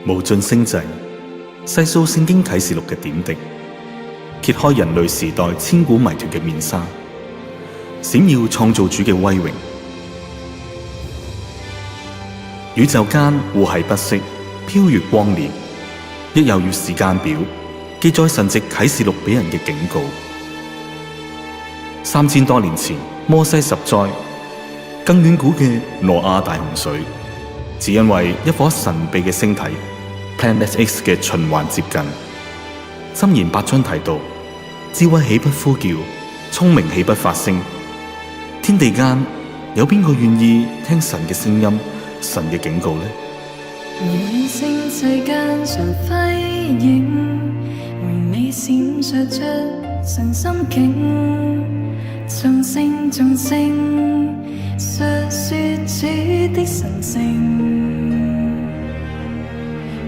無盡星際，細數聖經啟示錄嘅點滴，揭開人類時代千古謎團嘅面紗，閃耀創造主嘅威榮。宇宙間互繫不息，飄越光年，亦猶如時間表，記載神藉啟示錄俾人嘅警告。3000多年前，摩西十災，更遠古嘅挪亞大洪水，只因為一顆神秘嘅星體 Planet X 嘅循環接近。箴言8章提到：智慧豈不呼叫，聰明豈不發聲？天地間有邊個願意聽神嘅聲音、神嘅警告呢？如星際間常輝映，回味閃爍出神心境。眾星眾星，述說主的神聖。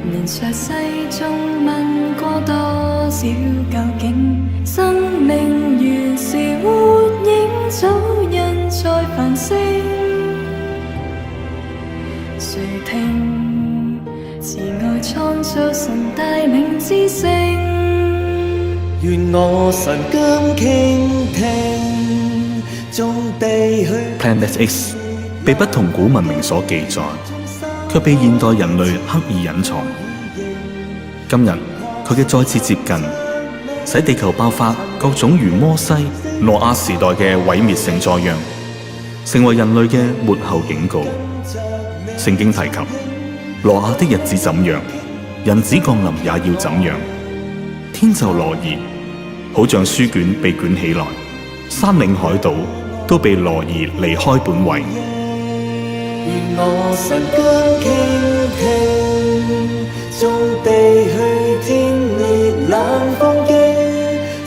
年在世中問過多少究竟，生命原是活影，早印在繁星。誰聽慈愛創造神帶領之聲？願我神今傾聽，眾地去。Planet X 被不同古文明所記載，卻被現代人類刻意隱藏。今日佢嘅再次接近，使地球爆發各種如摩西、挪亞時代嘅毀滅性災殃，成為人類嘅末後警告。聖經提及挪亞的日子怎樣，人子降臨也要怎樣。天就挪移，好像書卷被捲起來，山嶺海島都被挪移離開本位。願我神今傾聽，眾地去天裂冷風機，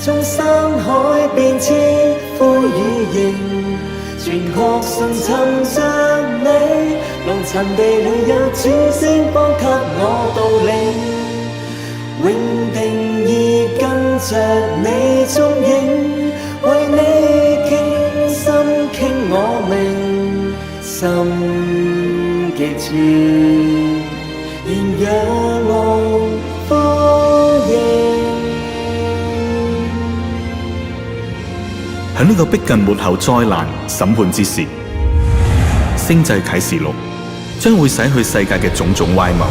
眾山海變遷灰與形，全確信尋着你，龍塵地裏有主聲幫給我導領。永定意跟着你蹤影，為你傾心傾我命，心極絕，現仰望呼應。喺呢個逼近末後災難審判之時，星際啟示錄將會洗去世界嘅種種歪謀，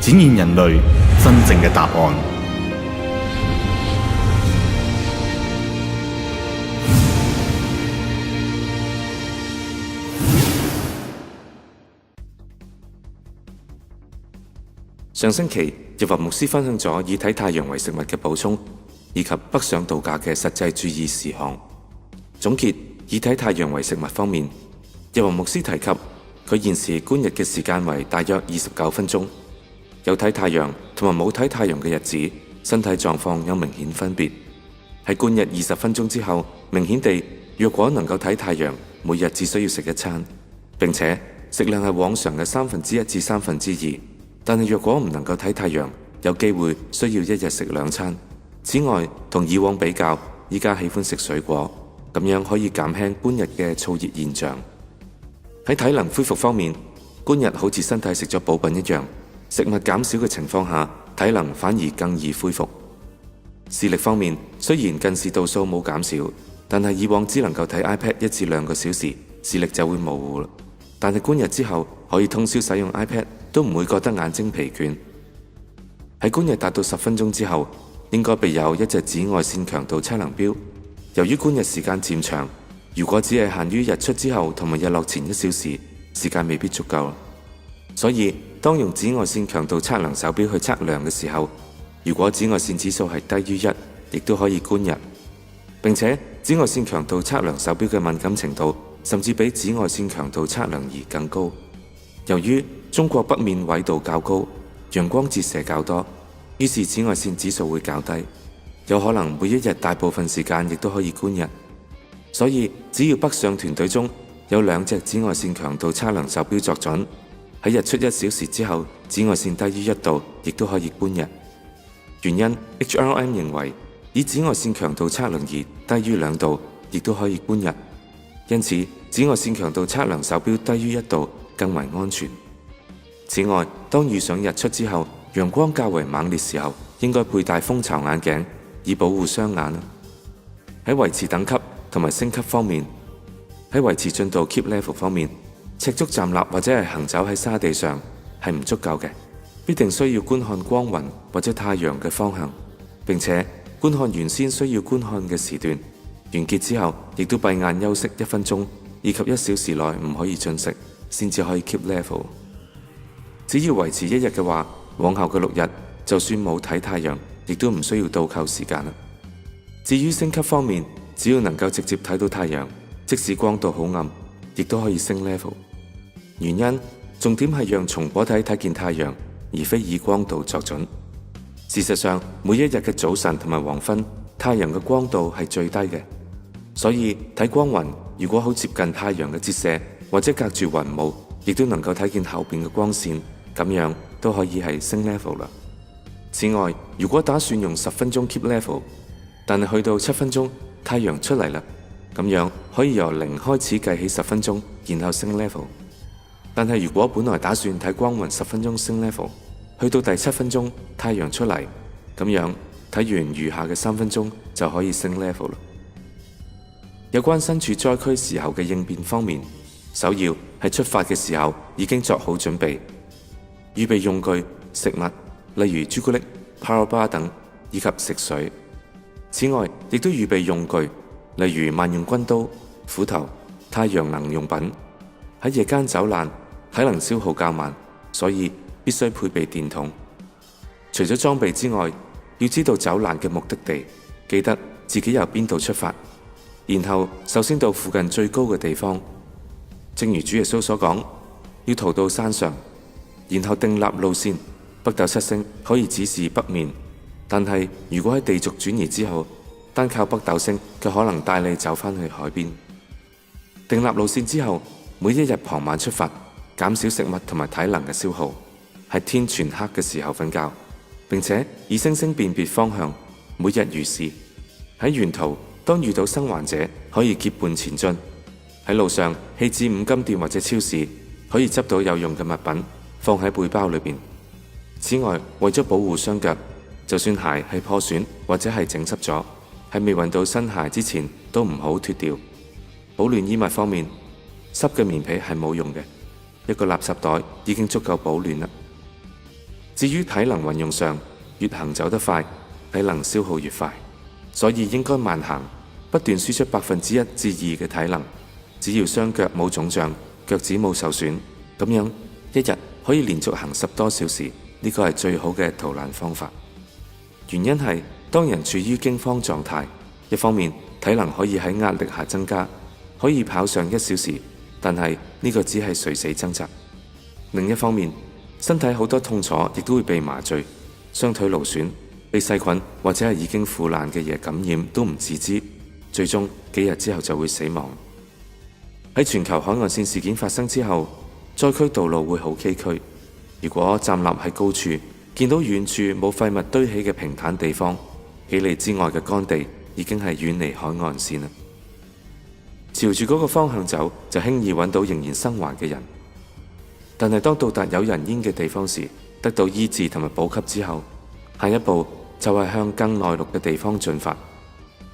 展現人類真正嘅答案。上星期，日華牧師分享咗以睇太陽為食物嘅補充，以及北上度假嘅實際注意事項。總結以睇太陽為食物方面，日華牧師提及佢現時觀日嘅時間為大約29分鐘。有睇太陽同埋冇睇太陽嘅日子，身體狀況有明顯分別。喺觀日20分鐘之後，明顯地，若果能夠睇太陽，每日只需要食一餐，並且食量係往常嘅1/3至2/3。但係若果唔能夠睇太陽，有機會需要一日食2餐。此外，同以往比較，依家喜歡食水果，咁樣可以減輕觀日嘅燥熱現象。喺體能恢復方面，觀日好似身體食咗補品一樣，食物減少嘅情況下，體能反而更易恢復。視力方面，雖然近視度數冇減少，但係以往只能夠睇 iPad 1至2個小時，視力就會模糊啦。但係觀日之後，可以通宵使用 iPad， 都唔會覺得眼睛疲倦。喺觀日達到10分鐘之後，應該備有一隻紫外線強度測量錶。由於觀日時間漸長，如果只係限於日出之後同埋日落前1小時，時間未必足夠。所以當用紫外線強度測量手錶去測量嘅時候，如果紫外線指數係低於1，亦都可以觀日。並且紫外線強度測量手錶嘅敏感程度，甚至比紫外線強度測量儀更高。由於中國北面緯度較高，陽光折射較多，於是紫外線指數會較低，有可能每一日大部分時間亦都可以觀日。所以只要北上團隊中有2隻紫外線強度測量手錶作準，喺日出1小時之後，紫外線低於1度，亦都可以觀日。原因 HRM 認為以紫外線強度測量儀低於2度，亦都可以觀日。因此紫外線強度測量手錶低於1度更為安全。此外，當遇上日出之後，陽光較為猛烈時候，應該佩戴蜂巢眼鏡，以保護雙眼。喺維持等級同埋升級方面，喺維持進度 keep level 方面，赤足站立或者係行走喺沙地上係唔足夠嘅，必定需要觀看光雲或者太陽嘅方向，並且觀看原先需要觀看嘅時段。完結之後，亦都閉眼休息1分鐘，以及1小時內唔可以進食，先至可以 keep level。只要維持1日嘅話，往後嘅6日，就算冇睇太陽，亦都唔需要倒扣時間啦。至於升級方面，只要能夠直接睇到太陽，即使光度好暗，亦都可以升 level。原因重點係讓松果體睇見太陽，而非以光度作準。事實上，每一日嘅早晨同埋黃昏，太陽嘅光度係最低嘅，所以睇光雲，如果好接近太陽嘅折射，或者隔住雲霧，亦都能夠睇見後邊嘅光線，咁樣都可以係升 level 啦。此外，如果打算用10分鐘 keep level， 但係去到7分鐘，太陽出嚟啦，咁樣可以由0開始計起10分鐘，然後升 level。但係如果本來打算睇光雲10分鐘升 level， 去到第7分鐘，太陽出嚟，咁樣睇完餘下嘅3分鐘就可以升 level 啦。有關身處災區時候嘅應變方面，首要係出發嘅時候已經作好準備，預備用具、食物，例如朱古力、Power Bar 等，以及食水。此外，亦都預備用具，例如萬用軍刀、斧頭、太陽能用品。喺夜間走難，體能消耗較慢，所以必須配備電筒。除咗裝備之外，要知道走難嘅目的地，記得自己由邊度出發，然後首先到附近最高嘅地方。正如主耶穌所講，要逃到山上，然後訂立路線。北斗7星可以指示北面，但係如果喺地軸轉移之後，單靠北斗星卻可能帶你走返去海邊。訂立路線之後，每一日傍晚出發，減少食物同埋體能嘅消耗，喺天全黑嘅時候瞓覺，並且以星星辨別方向，每日如是。喺沿途當遇到生還者，可以結伴前進。喺路上棄置五金店或者超市，可以執到有用嘅物品，放喺背包裏邊。此外，為咗保護雙腳，就算鞋係破損或者係整濕咗，喺未揾到新鞋之前，都唔好脫掉。保暖衣物方面，濕嘅棉被係冇用嘅，一個垃圾袋已經足夠保暖啦。至於體能運用上，越行走得快，體能消耗越快，所以應該慢行，不斷輸出1%至2%嘅體能。只要雙腳冇腫脹，腳趾冇受損，咁樣一日可以連續行10多小時，呢個係最好嘅逃難方法。原因係當人處於驚慌狀態，一方面體能可以喺壓力下增加，可以跑上1小時，但係呢個只係垂死掙扎。另一方面，身體好多痛楚亦都會被麻醉，雙腿勞損，被細菌或者係已經腐爛嘅嘢感染都唔自知，最終幾日之後就會死亡。喺全球海岸線事件發生之後，災區道路會好崎嶇。如果站立喺高處，見到遠處冇廢物堆起嘅平坦地方，幾里之外嘅乾地已經係遠離海岸線啦。朝住嗰個方向走，就輕易揾到仍然生還嘅人。但係當到達有人煙嘅地方時，得到醫治同埋補給之後，下一步就係向更內陸嘅地方進發。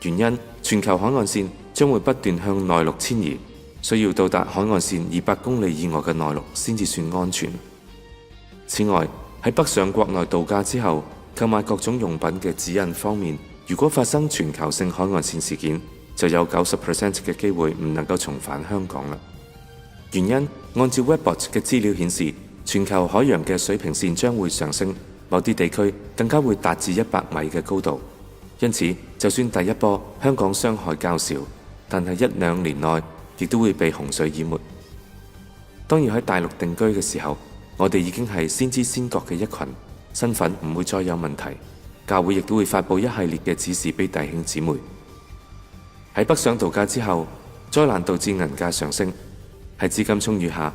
原因，全球海岸線將會不斷向內陸遷移，需要到達海岸線200公里以外嘅內陸先至算安全。此外，喺北上國內度假之後，購買各種用品嘅指引方面，如果發生全球性海岸線事件，就有90% 嘅機會唔能夠重返香港啦。原因，按照 Webbot 嘅資料顯示，全球海洋嘅水平線將會上升，某啲地區更加會達至100米嘅高度。因此，就算第一波香港傷害較少，但係1-2年內亦都會被洪水淹沒。當要喺大陸定居嘅時候，我哋已經係先知先覺嘅一群，身份唔會再有問題。教會亦都會發佈一系列嘅指示俾弟兄姊妹。喺北上度假之後，災難導致銀價上升，喺資金充裕下，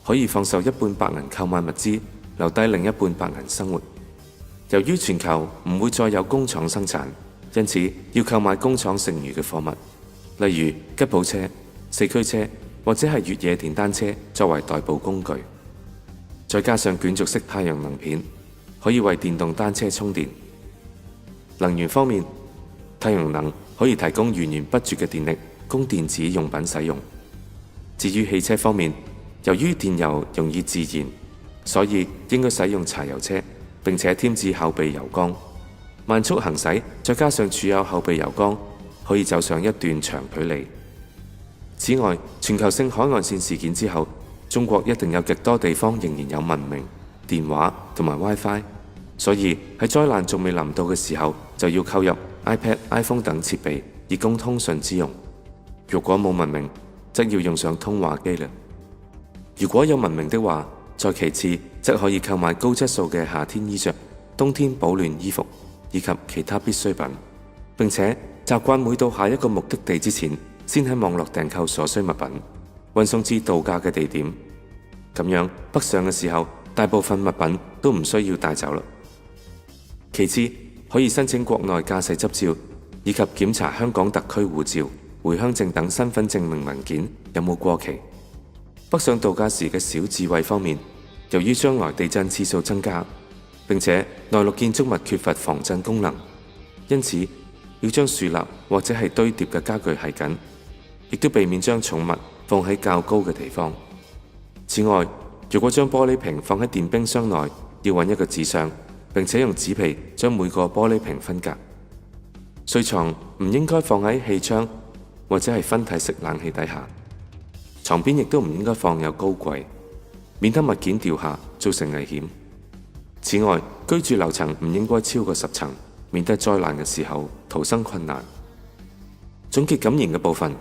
可以放售一半白銀購買物資，留低另一半白銀生活。由於全球唔會再有工廠生產，因此要購買工廠剩餘嘅貨物，例如吉普車、四驅車或者係越野電單車作為代步工具。再加上卷軸式太陽能片，可以為電動單車充電。能源方面，太陽能可以提供源源不絕嘅電力供電子用品使用。至於汽車方面，由於電油容易自燃，所以應該使用柴油車，並且添置後備油缸。慢速行駛，再加上儲有後備油缸，可以走上一段長距離。此外，全球性海岸線事件之後，中國一定有極多地方仍然有文明、電話同埋 WiFi， 所以喺災難仲未臨到嘅時候，就要購入 iPad、iPhone 等設備以供通訊之用。如果冇文明，則要用上通話機啦。如果有文明的話，再其次則可以購買高質素嘅夏天衣着、冬天保暖衣服以及其他必需品，並且習慣每到下一個目的地之前，先喺網絡訂購所需物品，運送至度假嘅地點。咁樣北上嘅時候，大部分物品都唔需要帶走啦。其次，可以申請國內駕駛執照，以及檢查香港特區護照、回鄉證等身份證明文件有冇過期。北上度假時嘅小智慧方面，由於將來地震次數增加，並且內陸建築物缺乏防震功能，因此要將豎立或者係堆疊嘅家具繫緊，亦都避免將寵物放喺較高嘅地方。此外，如果將玻璃瓶放喺電冰箱內，要揾一個紙箱，並且用紙皮將每個玻璃瓶分隔。睡床唔應該放喺氣窗或者係分體式冷氣底下。床邊亦都唔應該放有高櫃，免得物件掉下造成危險。此外，居住樓層唔應該超過10層，免得災難嘅時候逃生困難。總結感言嘅部分，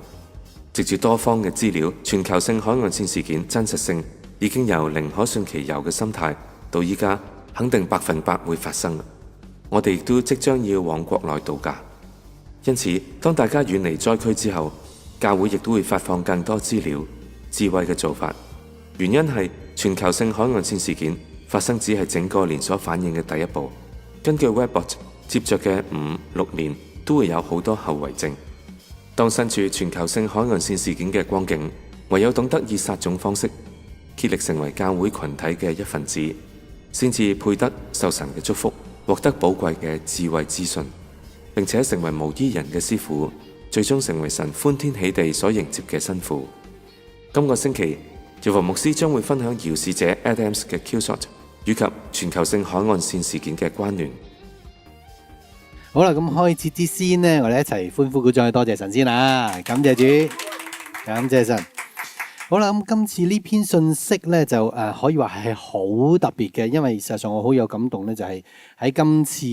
藉住多方嘅資料，全球性海岸線事件真實性已經由寧可信其有嘅心態，到依家肯定100%會發生。我哋亦都即將要往國內度假，因此當大家遠離災區之後，教會亦都會發放更多資料、智慧嘅做法。原因係全球性海岸線事件發生只係整個連鎖反應嘅第一步。根據 Webbot， 接着嘅5-6年都會有好多後遺症。當身處全球性海岸線事件嘅光景，唯有懂得以撒種方式竭力成為教會群體嘅一份子，先至配得受神嘅祝福，獲得寶貴嘅智慧資訊，並且成為無依人嘅師傅，最終成為神歡天喜地所迎接嘅新婦。今個星期，耀華牧師將會分享遙視者 Adams 嘅 Killshot 以及全球性海岸線事件嘅關聯。好啦，咁開始之先呢，我哋一齊歡呼鼓掌，多謝神先啦！感謝主，感謝神。好啦，咁今次呢篇信息呢，就可以話係好特別嘅，因為事實上我好有感動呢，就係喺今次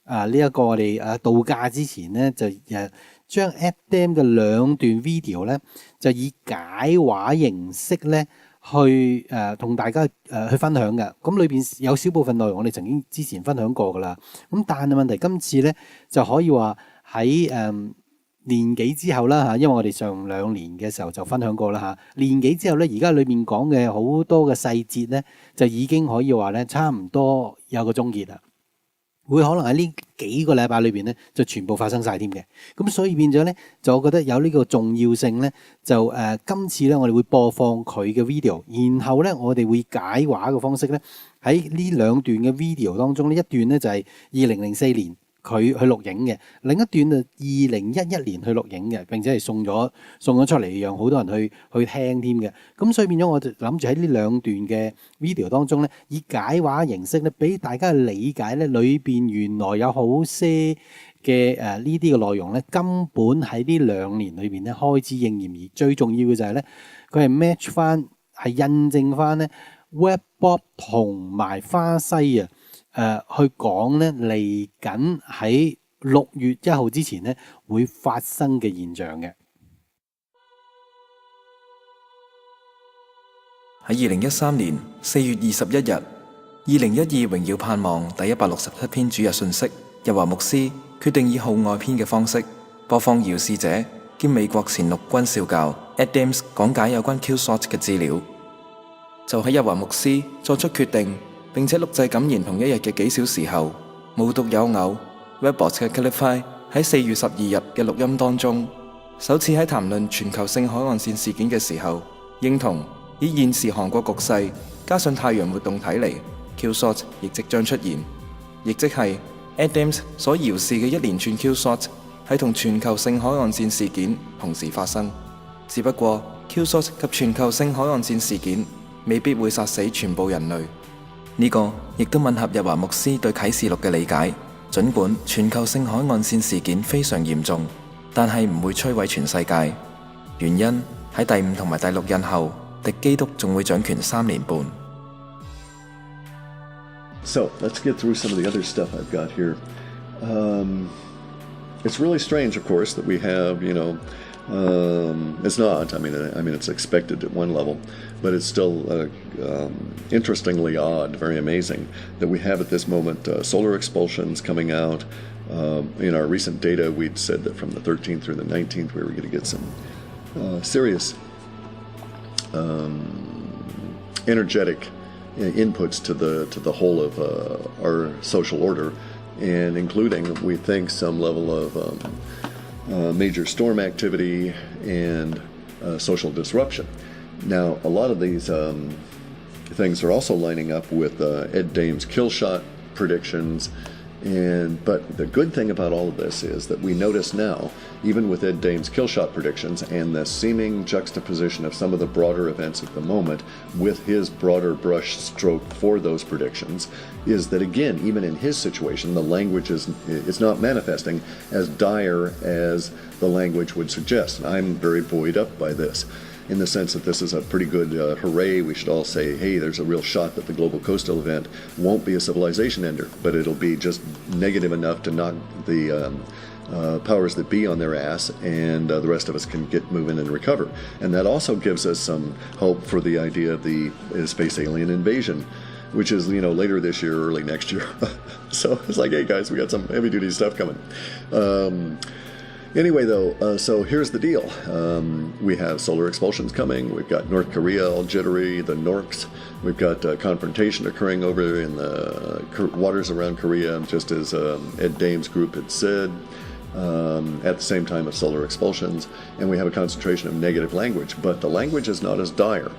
呢一個我哋度假之前呢，就將 Adam 嘅2段 video 呢，就以解話形式呢，去同大家去分享嘅。咁裏邊有少部分內容我哋曾經之前分享過噶啦。咁但係問題今次呢，就可以話喺年幾之後啦嚇，因為我哋上2年嘅時候就分享過啦嚇。年幾之後呢，而家裏面講嘅好多嘅細節呢，就已經可以話呢，差唔多有個終結啦。會可能喺呢幾個禮拜裏邊呢，就全部發生晒添嘅。咁所以變咗呢，就我覺得有呢個重要性呢，就今次呢，我哋會播放佢嘅 video， 然後呢，我哋會解話嘅方式呢，喺呢2段嘅 video 當中呢，一段呢就係2004年佢去錄影嘅，另一段就2011年去錄影嘅，並且係送咗出嚟，讓好多人去聽添嘅。咁所以變咗，我就諗住喺呢2段嘅 video 當中咧，以解話形式咧，俾大家理解咧，裏邊原來有好些嘅呢啲嘅內容咧，根本喺呢2年裏邊咧開始應驗，而最重要嘅就係咧，佢係 match 翻，係印證翻咧 Webbot 同埋花西啊。去講咧，嚟緊喺6月1號之前咧會發生嘅現象嘅。喺2013年4月21日，2012榮耀盼望第167篇主日信息，日華牧師決定以號外篇嘅方式播放遙視者兼美國前陸軍少校 Adams 講解有關 Killshot 嘅資料。就喺日華牧師作出決定並且錄製感言同一日嘅幾小時後，無獨有偶 Webbot 嘅 Calify 喺4月12日嘅錄音當中，首次喺談論全球性海岸線事件嘅時候，認同以現時韓國局勢加上太陽活動睇嚟 Killshot 亦即將出現，亦即係 Adams 所遙視嘅一連串 Killshot 係同全球性海岸線事件同時發生，只不過 Killshot 及全球性海岸線事件未必會殺死全部人類。呢個亦都吻合日華牧師對啟示錄嘅理解，儘管全球性海岸線事件非常嚴重，但係唔會摧毀全世界。原因喺第5同埋第6印後，敵基督仲會掌權3年半。So let's get through some of the other stuff I've got here. It's really strange, of course, that we have, it's not. I mean, it's expected at one level, but it's still interestingly odd, very amazing that we have at this moment solar expulsions coming out. In our recent data, we'd said that from the 13th through the 19th, we were going to get some serious energetic inputs to the whole of our social order, and including, we think, some level of major storm activity and social disruption. Now, a lot of these things are also lining up with Ed Dame's Killshot predictions. But the good thing about all of this is that we notice now, even with Ed Dame's Killshot predictions and the seeming juxtaposition of some of the broader events at the moment with his broader brush stroke for those predictions, is that again, even in his situation, the language is not manifesting as dire as the language would suggest. And I'm very buoyed up by this, in the sense that this is a pretty good hooray. We should all say, hey, there's a real shot that the global coastal event won't be a civilization ender, but it'll be just negative enough to knock the powers that be on their ass, and the rest of us can get moving and recover. And that also gives us some hope for the idea of the space alien invasion, which is, later this year, early next year. So it's like, hey guys, we got some heavy duty stuff coming. Anyway, though, so here's the deal. We have solar expulsions coming. We've got North Korea all jittery, the Norks. We've got confrontation occurring over in the waters around Korea, just as Ed Dame's group had said, at the same time of solar expulsions. And we have a concentration of negative language, but the language is not as dire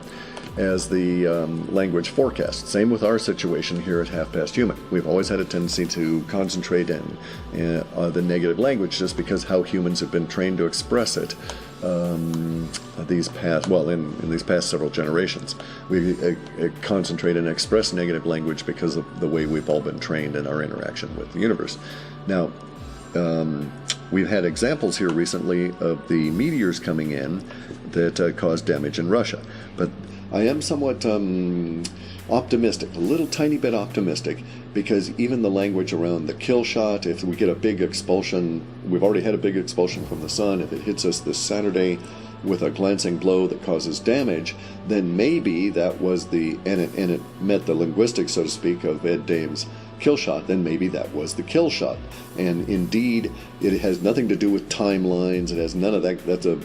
as the language forecast. Same with our situation here at Half Past Human. We've always had a tendency to concentrate in the negative language, just because how humans have been trained to express it in these past several generations. We concentrate and express negative language because of the way we've all been trained in our interaction with the universe. Now, we've had examples here recently of the meteors coming in that caused damage in Russia, but I am somewhat optimistic, a little tiny bit optimistic, because even the language around the kill shot, if we get a big expulsion, we've already had a big expulsion from the sun, if it hits us this Saturday with a glancing blow that causes damage, then maybe that was and it met the linguistics, so to speak, of Ed Dame's kill shot, then maybe that was the kill shot. And indeed, it has nothing to do with timelines. It has none of that. That's a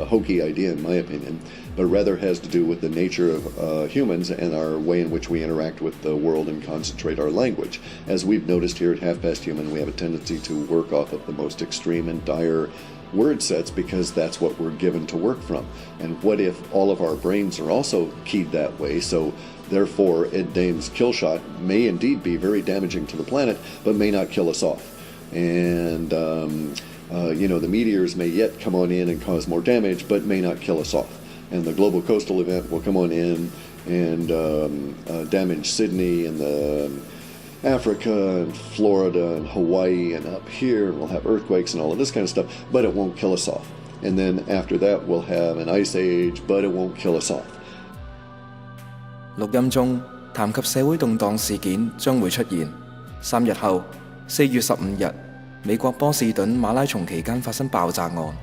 hokey idea, in my opinion, but rather has to do with the nature of humans and our way in which we interact with the world and concentrate our language. As we've noticed here at Half Past Human, we have a tendency to work off of the most extreme and dire word sets because that's what we're given to work from. And what if all of our brains are also keyed that way? So therefore, Ed Dame's kill shot may indeed be very damaging to the planet, but may not kill us off. And, the meteors may yet come on in and cause more damage, but may not kill us off. And the global coastal event will come on in and damage Sydney and Africa and Florida and Hawaii and up here, and we'll have earthquakes and all of this kind of stuff, but it won't kill us off. And then after that, we'll have an ice age, but it won't kill us off. 錄音中談及社會動盪事件將會出現。3日後，4月15日，美國波士頓馬拉松期間發生爆炸案，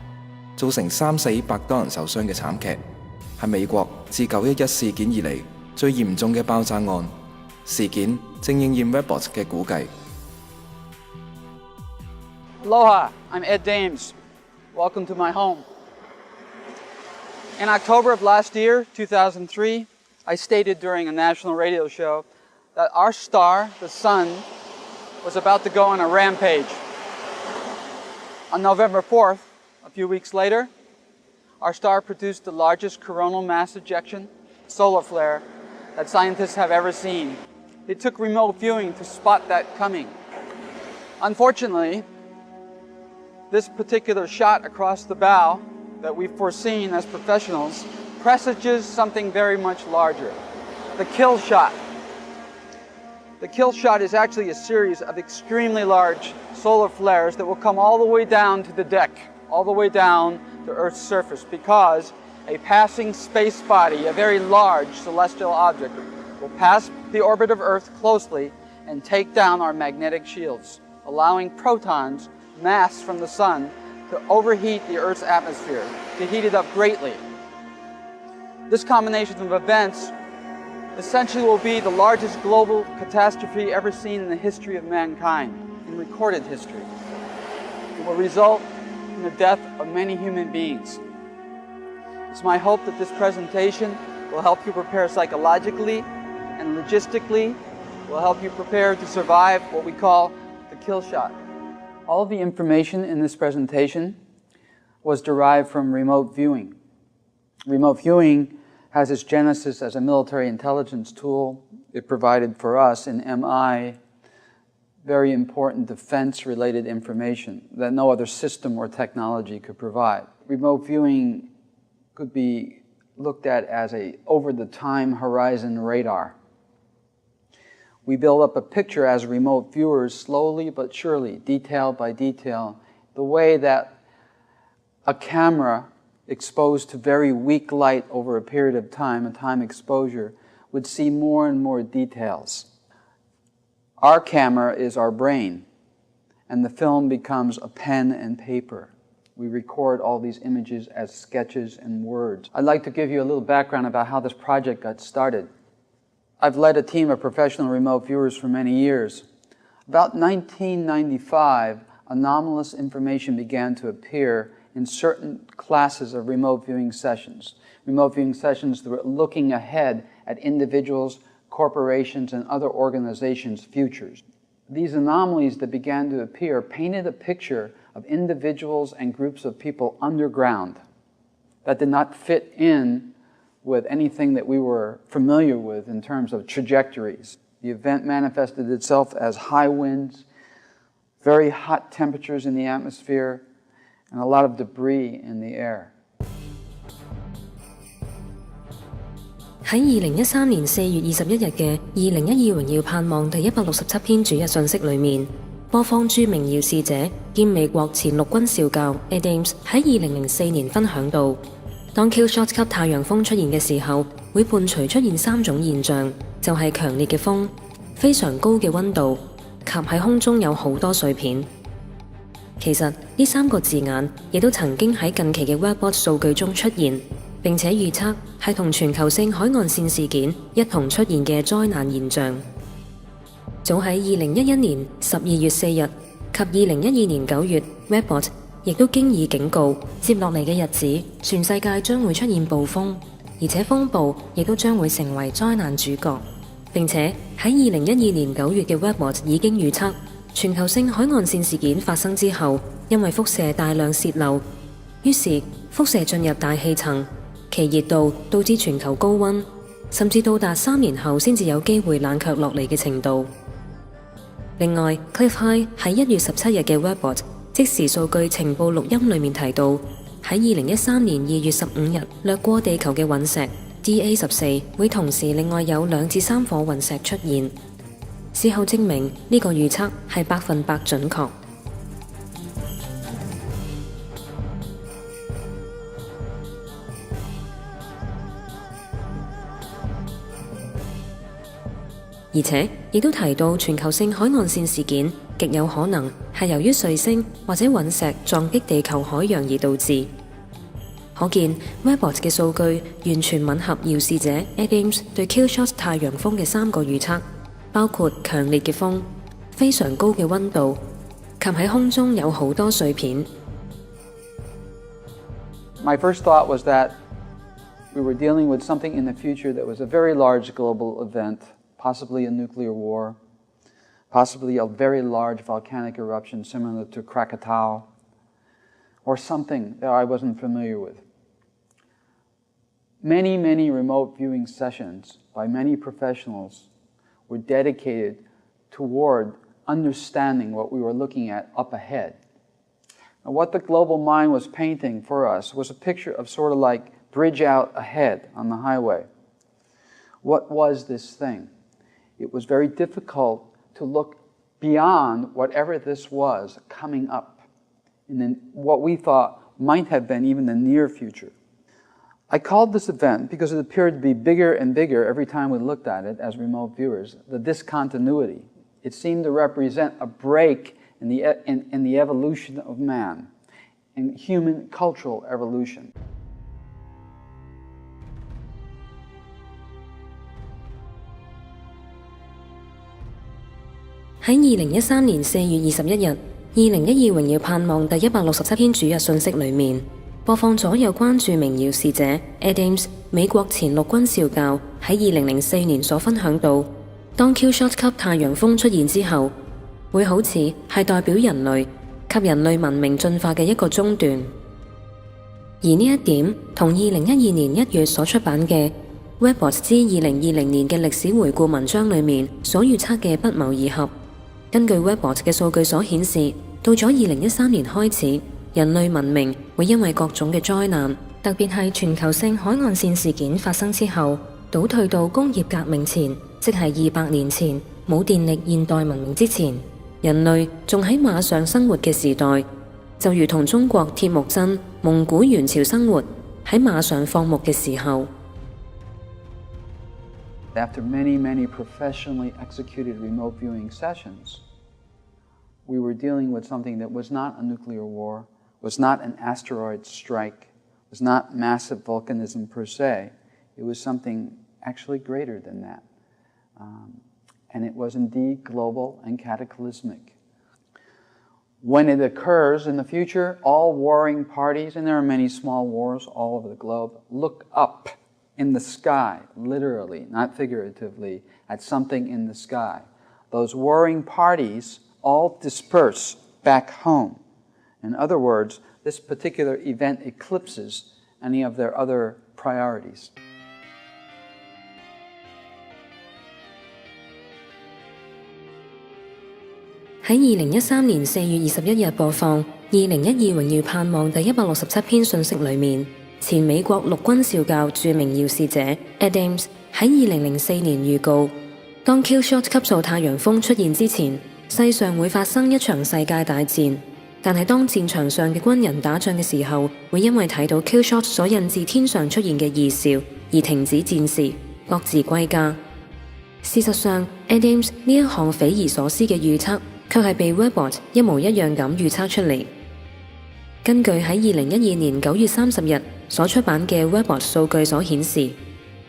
造成3死100多人受傷嘅慘劇，係美國自911事件以嚟最嚴重嘅爆炸案。事件正應驗 Webbot 嘅估計。Aloha, I'm Ed Dames. Welcome to my home. In October of last year, 2003, I stated during a national radio show that our star, the sun, was about to go on a rampage. On November 4th, a few weeks later, our star produced the largest coronal mass ejection, solar flare, that scientists have ever seen. It took remote viewing to spot that coming. Unfortunately, this particular shot across the bow that we've foreseen as professionals presages something very much larger, the Killshot. The Killshot is actually a series of extremely large solar flares that will come all the way down to the deck, all the way down to Earth's surface, because a passing space body, a very large celestial object, will pass the orbit of Earth closely and take down our magnetic shields, allowing protons, mass from the sun, to overheat the Earth's atmosphere, to heat it up greatly. This combination of events essentially will be the largest global catastrophe ever seen in the history of mankind, in recorded history. It will result in the death of many human beings. It's my hope that this presentation will help you prepare psychologically and logistically, will help you prepare to survive what we call the kill shot. All of the information in this presentation was derived from remote viewing. Remote viewing has its genesis as a military intelligence tool. It provided for us in MI very important defense-related information that no other system or technology could provide. Remote viewing could be looked at as a over-the-time horizon radar. We build up a picture as remote viewers slowly but surely, detail by detail, the way that a camera exposed to very weak light over a period of time, a time exposure, would see more and more details. Our camera is our brain, and the film becomes a pen and paper. We record all these images as sketches and words. I'd like to give you a little background about how this project got started. I've led a team of professional remote viewers for many years. About 1995, anomalous information began to appear in certain classes of remote viewing sessions. Remote viewing sessions that were looking ahead at individuals, corporations, and other organizations' futures. These anomalies that began to appear painted a picture of individuals and groups of people underground that did not fit in with anything that we were familiar with in terms of trajectories. The event manifested itself as high winds, very hot temperatures in the atmosphere, and a lot of debris in the air. 喺2013年4月21日嘅2012榮耀盼望第167篇主日信息裏面，播放著名遙視者兼美國前陸軍少校 Adams 喺2004年分享到，當 Killshot 級太陽風出現嘅時候，會伴隨出現3種現象，就係強烈嘅風、非常高嘅溫度及喺空中有好多碎片。其實呢3個字眼亦都曾經喺近期嘅 Webbot 數據中出現，並且預測係同全球性海岸線事件一同出現嘅災難現象。早喺2011年12月4日及2012年9月 Webbot 亦都經已警告，接落嚟嘅日子，全世界將會出現暴風，而且風暴亦都將會成為災難主角。並且喺2012年9月嘅 Webbot 已經預測，全球性海岸線事件發生之後，因為輻射大量洩漏，於是輻射進入大氣層，其熱度導致全球高溫，甚至到達3年後先至有機會冷卻落嚟嘅程度。另外 Cliff High 喺1月17日嘅 Webbot 即時數據情報錄音裏面提到，喺2013年2月15日掠過地球嘅隕石 DA14 會同時另外有2至3顆隕石出現。事後證明呢個預測係100%準確。而且亦都提到全球性海岸線事件極有可能係由於彗星或者隕石撞擊地球海洋而導致。可見 Webbot 嘅數據完全吻合遙視者 Adams 對 Killshot 太陽風嘅3個預測，包括強烈嘅風、非常高嘅溫度及喺空中有好多碎片。My first thought was that we were dealing with something in the future that was a very large global event, possibly a nuclear war, possibly a very large volcanic eruption similar to Krakatoa, or something that I wasn't familiar with. Many, many remote viewing sessions by many professionals were dedicated toward understanding what we were looking at up ahead. And what the global mind was painting for us was a picture of sort of like bridge out ahead on the highway. What was this thing? It was very difficult to look beyond whatever this was coming up in what we thought might have been even the near future. I called this event, because it appeared to be bigger and bigger every time we looked at it as remote viewers, the discontinuity. It seemed to represent a break in the evolution of man, in human cultural evolution. 喺2013年4月21日，2012榮耀盼望第167篇主日信息裏面，播放咗有關著名耀使者 Adams 美國前陸軍少校喺2004年所分享到，當 Killshot 級太陽風出現之後，會好似係代表人類及人類文明進化嘅一個中段。而呢一點同2012年1月所出版嘅 Webbot 之2020年嘅歷史回顧文章裏面所預測嘅不謀而合。根據 Webbot 嘅數據所顯示，到咗2013年開始，人類文明會因為各種嘅災難，特別係全球性海岸線事件發生之後，倒退到工業革命前，即係200年前冇電力現代文明之前，人類仲喺馬上生活嘅時代，就如同中國鐵木真、蒙古元朝生活喺馬上放牧嘅時候。After many, many professionally executed remote viewing sessions, we were dealing with something that was not a nuclear war, was not an asteroid strike, was not massive volcanism per se. It was something actually greater than that. And it was indeed global and cataclysmic. When it occurs in the future, all warring parties, and there are many small wars all over the globe, look up in the sky, literally, not figuratively, at something in the sky. Those warring parties all disperse back home. In other words, this particular event eclipses any of their other priorities. 喺2013年4月21日播放2012榮耀盼望第167篇信息裏面，前美國陸軍少校著名耀使者 Adams 喺2004年預告，當 Killshot 級數太陽風出現之前，世上會發生一場世界大戰。但係當戰場上嘅軍人打仗嘅時候，會因為睇到 Killshot 所引致天上出現嘅異兆而停止戰事，各自歸家。事實上 ，Adams 呢一項匪夷所思嘅預測，卻係被 Webbot 一模一樣咁預測出嚟。根據喺2012年9月30日所出版嘅 Webbot 數據所顯示，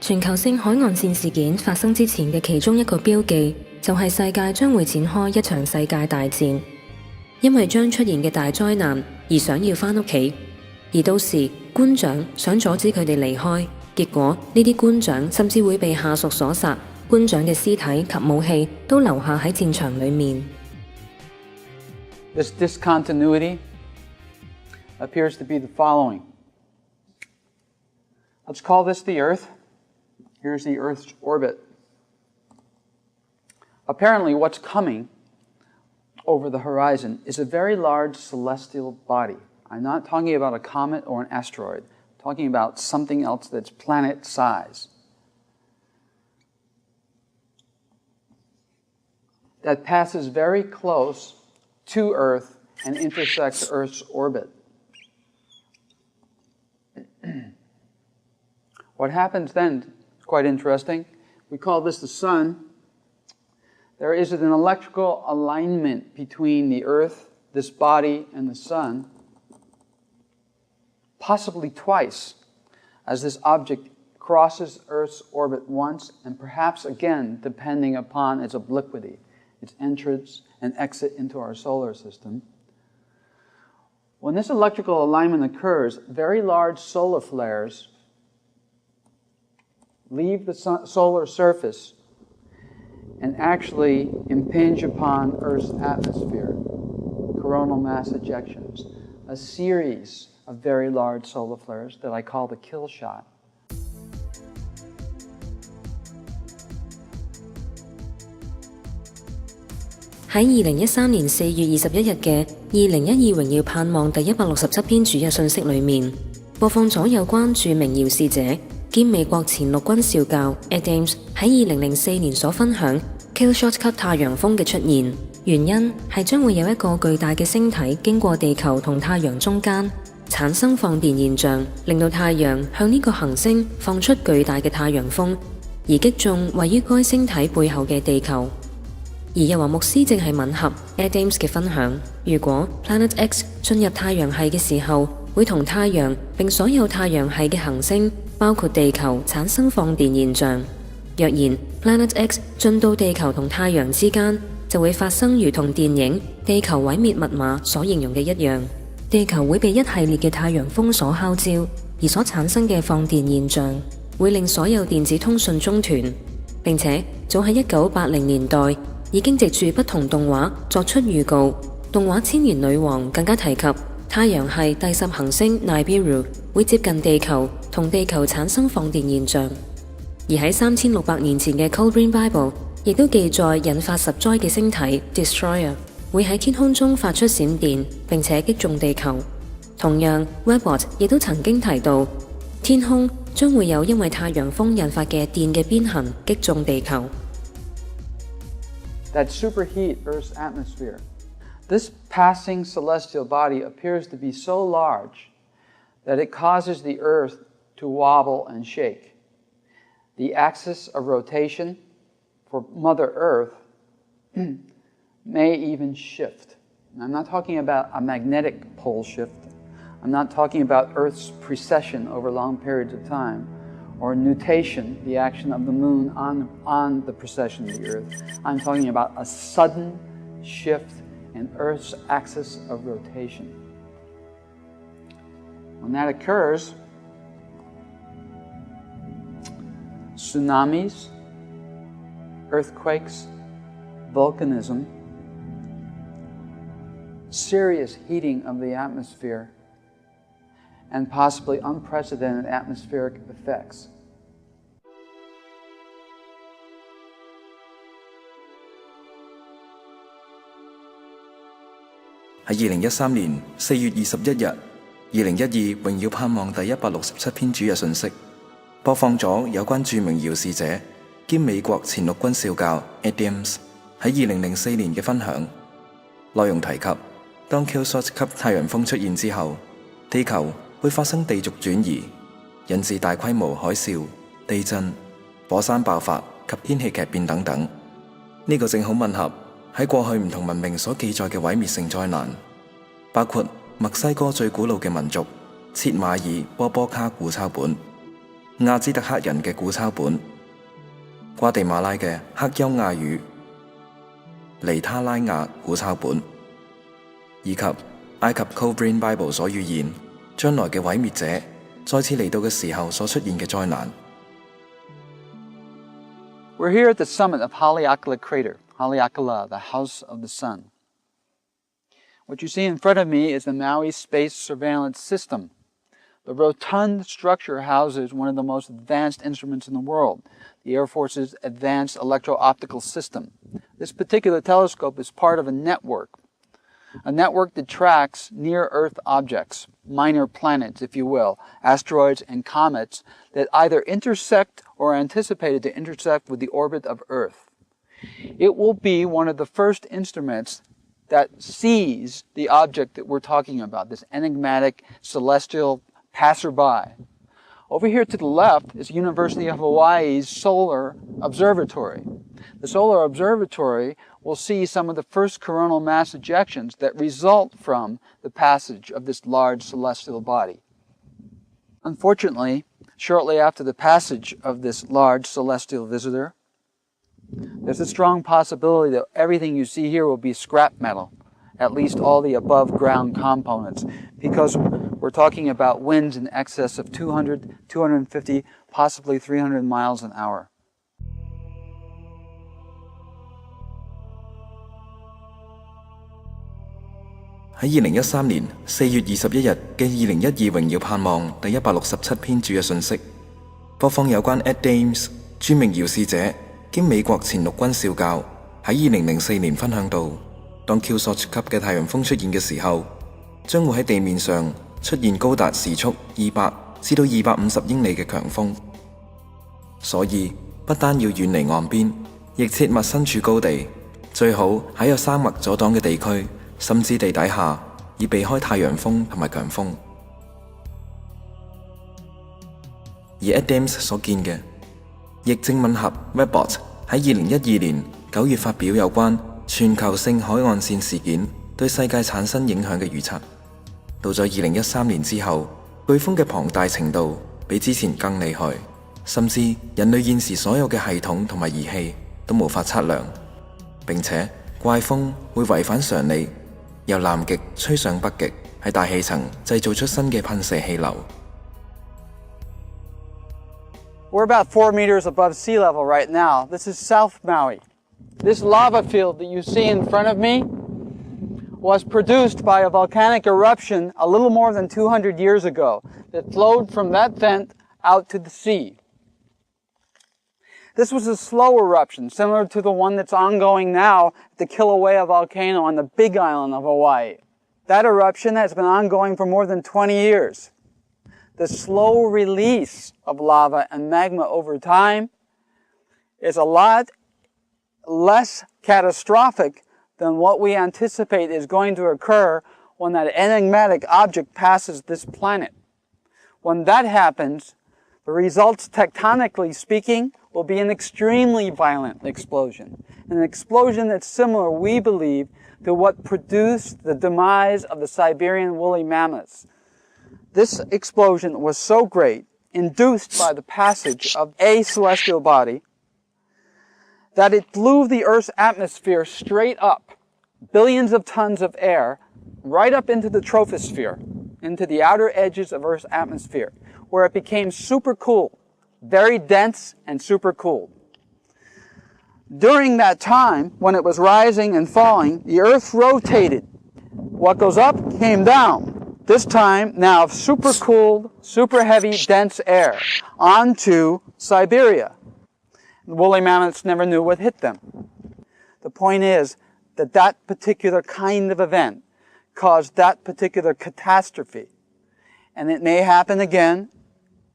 全球性海岸線事件發生之前嘅其中一個標記，就係世界將會展開一場世界大戰。因為將出現嘅大災難而想要返屋企，而到時官長想阻止佢哋離開，結果呢啲官長甚至會被下屬所殺，官長嘅屍體及武器都留下喺戰場裏面。This discontinuity appears to be the following. Let's call this the Earth. Here's the Earth's orbit. Apparently what's coming over the horizon is a very large celestial body. I'm not talking about a comet or an asteroid. I'm talking about something else that's planet size. That passes very close to Earth and intersects Earth's orbit. What happens then is quite interesting. We call this the Sun. There is an electrical alignment between the Earth, this body, and the Sun, possibly twice, as this object crosses Earth's orbit once, and perhaps again, depending upon its obliquity, its entrance and exit into our solar system. When this electrical alignment occurs, very large solar flares leave the solar surface and actually impinge upon Earth's atmosphere, coronal mass ejections, a series of very large solar flares that I call the Killshot. 喺2013年4月21日嘅2012榮耀盼望第167篇主日信息裏面，播放咗有關著名遙視者兼美國前陸軍少校 Adams 喺2004年所分享 Killshot 級太陽風嘅出現，原因係將會有一個巨大嘅星體經過地球同太陽中間，產生放電現象，令到太陽向呢個行星放出巨大嘅太陽風，而擊中位於該星體背後嘅地球。而日華牧師正係吻合 Adams 嘅分享，如果 Planet X 進入太陽系嘅時候，會同太陽並所有太陽系嘅行星，包括地球產生放電現象。若然 Planet X 進到地球同太陽之間，就會發生如同電影《地球毀滅密碼》所形容嘅一樣，地球會被一系列嘅太陽風所烤焦，而所產生嘅放電現象會令所有電子通訊中斷，並且早喺1980年代已經藉住不同動畫作出預告。動畫《千年女王》更加提及太陽系第10行星 Nibiru 會接近地球，同地球產生放電現象。而喺3600年前嘅 Kolbrin Bible 亦都記載引發10災嘅星體 Destroyer 會喺天空中發出閃電，並且擊中地球。同樣 Webbot 亦都曾經提到天空將會有因為太陽風引發嘅電嘅邊痕擊中地球。That superheat Earth's atmosphere. This passing celestial body appears to be so large that it causes the Earth to wobble and shake. The axis of rotation for Mother Earth may even shift. And I'm not talking about a magnetic pole shift. I'm not talking about Earth's precession over long periods of time, or nutation, the action of the moon on the precession of the Earth. I'm talking about a sudden shift in Earth's axis of rotation. When that occurs, tsunamis, earthquakes, volcanism, serious heating of the atmosphere, and possibly unprecedented atmospheric effects. 喺2013年4月21日，2012榮耀盼望第167篇主日信息，播放咗有關著名遙視者兼美國前陸軍少校 Adams 喺2004年嘅分享，內容提及當 Killshot 級太陽風出現之後，地球會發生地軸轉移，引致大規模海嘯、地震、火山爆發及天氣劇變等等。呢個正好吻合喺過去唔同文明所記載嘅毀滅性災難，包括墨西哥最古老嘅民族切馬爾波波卡古抄本、亞茲特克人嘅古抄本、瓜地馬拉嘅克優亞語、尼他拉亞古抄本，以及埃及 Kolbrin Bible 所預言將來嘅毀滅者再次嚟到嘅時候所出現嘅災難。We're here at the summit of Haleakala Crater, Haleakala, the house of the sun. What you see in front of me is the Maui Space Surveillance System. The rotund structure houses one of the most advanced instruments in the world, the Air Force's Advanced Electro-Optical System. This particular telescope is part of a network that tracks near-Earth objects, minor planets, if you will, asteroids and comets that either intersect or are anticipated to intersect with the orbit of Earth. It will be one of the first instruments that sees the object that we're talking about, this enigmatic celestial passerby. Over here to the left is University of Hawaii's Solar Observatory. The Solar Observatory will see some of the first coronal mass ejections that result from the passage of this large celestial body. Unfortunately, shortly after the passage of this large celestial visitor, there's a strong possibility that everything you see here will be scrap metal, at least all the above ground components, because we're talking about winds in excess of 200, 250, possibly 300 miles an hour. 喺2013年4月21日嘅2012榮耀盼望第167篇主日信息，播放有關 Adams 著名遙視者兼美國前陸軍少校喺喺2004年分享到，當 Killshot 級嘅太陽風出現嘅時候，將會喺地面上出現高達時速200至到250英里嘅強風。所以不單要遠離岸邊，亦切勿身處高地，最好喺有山脈阻擋嘅地區，甚至地底下，以避開太陽風同埋強風。而 Adams 所見嘅，亦正吻合 Webbot 喺2012年9月發表有關全球性海岸線事件對世界產生影響嘅預測。到咗2013年之後，颶風嘅龐大程度比之前更厲害，甚至人類現時所有嘅系統同埋儀器都無法測量，並且怪風會違反常理，由南極吹上北極，喺大氣層製造出新嘅噴射氣流。We're about 4 meters above sea level right now. This is South Maui. This lava field that you see in front of me was produced by a volcanic eruption a little more than 200 years ago that flowed from that vent out to the sea. This was a slow eruption, similar to the one that's ongoing now at the Kilauea volcano on the Big Island of Hawaii. That eruption has been ongoing for more than 20 years. The slow release of lava and magma over time is a lot less catastrophic than what we anticipate is going to occur when that enigmatic object passes this planet. When that happens, the results, tectonically speaking, will be an extremely violent explosion. An explosion that's similar, we believe, to what produced the demise of the Siberian woolly mammoths. This explosion was so great, induced by the passage of a celestial body, that it blew the Earth's atmosphere straight up, billions of tons of air, right up into the troposphere, into the outer edges of Earth's atmosphere, where it became super cool, very dense and super cool. During that time, when it was rising and falling, the Earth rotated. What goes up came down. This time, now super cooled, super heavy, dense air onto Siberia. The woolly mammoths never knew what hit them. The point is that that particular kind of event caused that particular catastrophe. And it may happen again,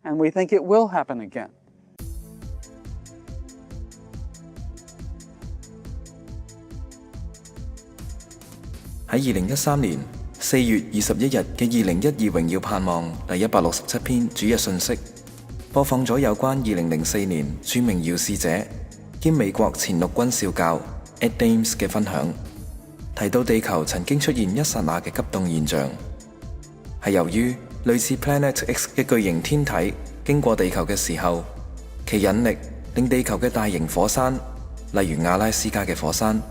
and we think it will happen again. 喺2013年4月21日嘅2012榮耀盼望第167篇主日信息，播放咗有關2004年著名遙視者兼美國前陸軍少校 Adams 嘅分享，提到地球曾經出現一剎那嘅急凍現象，係由於類似 Planet X 嘅巨型天體經過地球嘅時候，其引力令地球嘅大型火山，例如阿拉斯加嘅火山，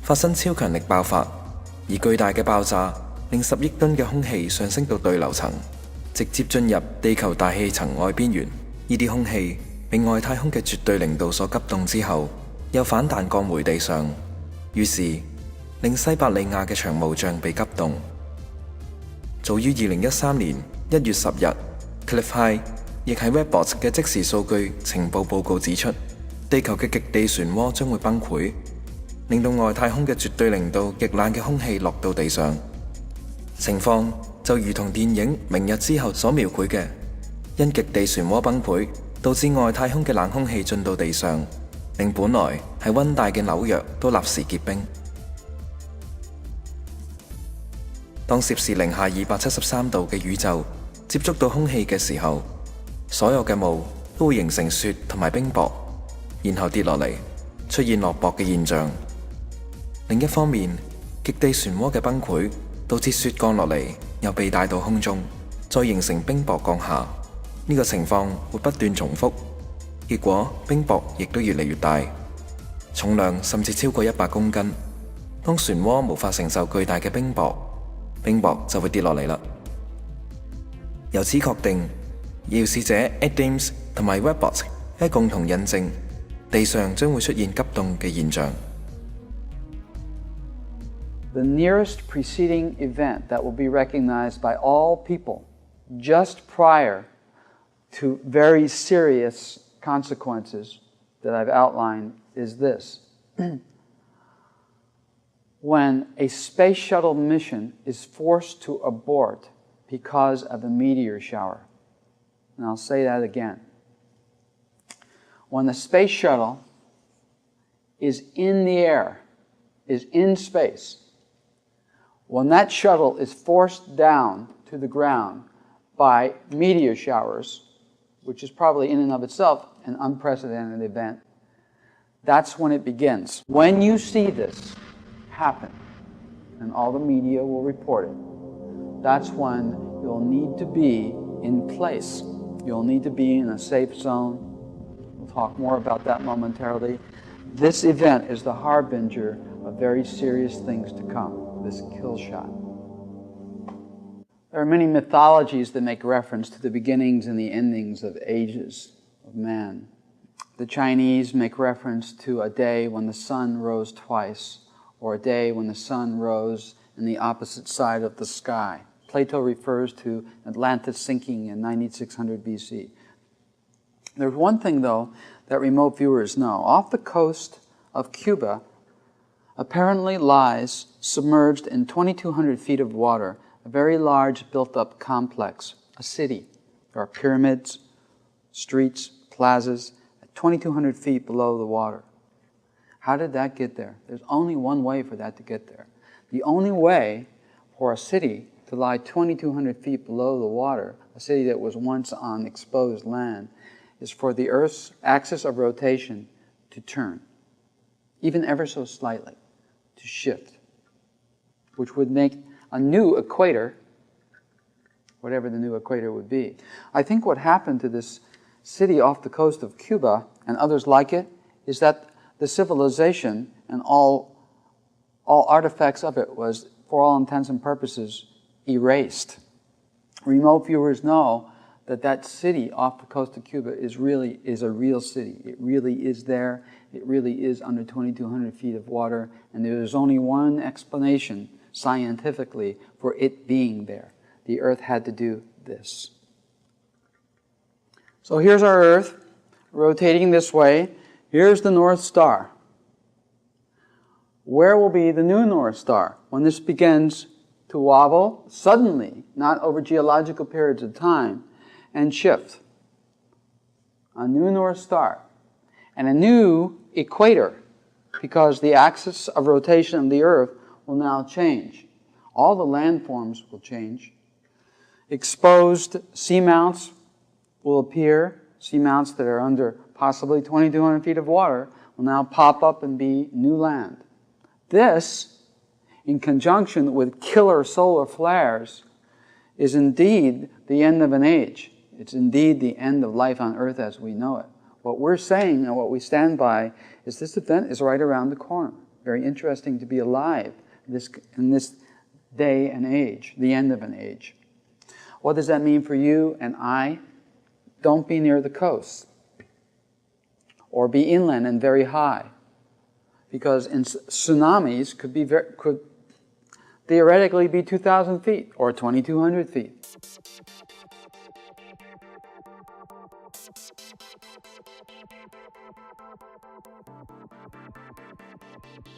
發生超強力爆發，而巨大嘅爆炸令10億噸嘅空氣上升到對流層，直接進入地球大氣層外邊緣。呢啲空氣被外太空嘅絕對零度所急凍之後，又反彈降回地上，於是令西伯利亞嘅長毛象被急凍。早於2013年1月10日 ，Killshot 亦喺 Webbot 嘅即時數據情報報告指出，地球嘅極地漩渦將會崩潰，令到外太空嘅絕對零度極冷嘅空氣落到地上。情況就如同電影《明日之後》所描繪嘅，因極地漩渦崩潰，導致外太空嘅冷空氣進到地上，令本來係溫帶嘅紐約都立時結冰。當攝氏零下273度嘅宇宙接觸到空氣嘅時候，所有嘅霧都會形成雪同埋冰雹，然後跌落嚟，出現落雹嘅現象。另一方面，極地漩渦嘅崩潰導致雪降落嚟，又被帶到空中，再形成冰雹降下。呢個情況會不斷重複，結果冰雹亦都越嚟越大，重量甚至超過100公斤。當漩渦無法承受巨大嘅冰雹，冰雹就會跌落嚟啦。由此確定，遙視者 Adams 同埋 Webbot 係共同印證地上將會出現急凍嘅現象。The nearest preceding event that will be recognized by all people just prior to very serious consequences that I've outlined is this. when a space shuttle mission is forced to abort because of a meteor shower. And I'll say that again. When the space shuttle is in the air, is in space, when that shuttle is forced down to the ground by meteor showers, which is probably in and of itself an unprecedented event, that's when it begins. When you see this happen, and all the media will report it, that's when you'll need to be in place. You'll need to be in a safe zone. We'll talk more about that momentarily. This event is the harbinger of very serious things to come, this kill shot. There are many mythologies that make reference to the beginnings and the endings of ages of man. The Chinese make reference to a day when the sun rose twice, or a day when the sun rose in the opposite side of the sky. Plato refers to Atlantis sinking in 9600 BC. There's one thing, though, that remote viewers know. Off the coast of Cuba apparently lies, submerged in 2,200 feet of water, a very large built-up complex, a city. There are pyramids, streets, plazas, at 2,200 feet below the water. How did that get there? There's only one way for that to get there. The only way for a city to lie 2,200 feet below the water, a city that was once on exposed land, is for the Earth's axis of rotation to turn, even ever so slightly, to shift, which would make a new equator, whatever the new equator would be. I think what happened to this city off the coast of Cuba and others like it is that the civilization and all artifacts of it was, for all intents and purposes, erased. Remote viewers know that that city off the coast of Cuba is a real city. It really is there. It really is under 2,200 feet of water, and there's only one explanation scientifically for it being there. The Earth had to do this. So here's our Earth rotating this way. Here's the North Star. Where will be the new North Star when this begins to wobble suddenly, not over geological periods of time, and shift? A new North Star and a new equator, because the axis of rotation of the Earth will now change. All the landforms will change. Exposed seamounts will appear, seamounts that are under possibly 2,200 feet of water will now pop up and be new land. This, in conjunction with killer solar flares, is indeed the end of an age. It's indeed the end of life on Earth as we know it. What we're saying and what we stand by is this event is right around the corner. Very interesting to be alive in this day and age, the end of an age. What does that mean for you and I? Don't be near the coast, or be inland and very high, because tsunamis could theoretically be 2,000 feet or 2,200 feet.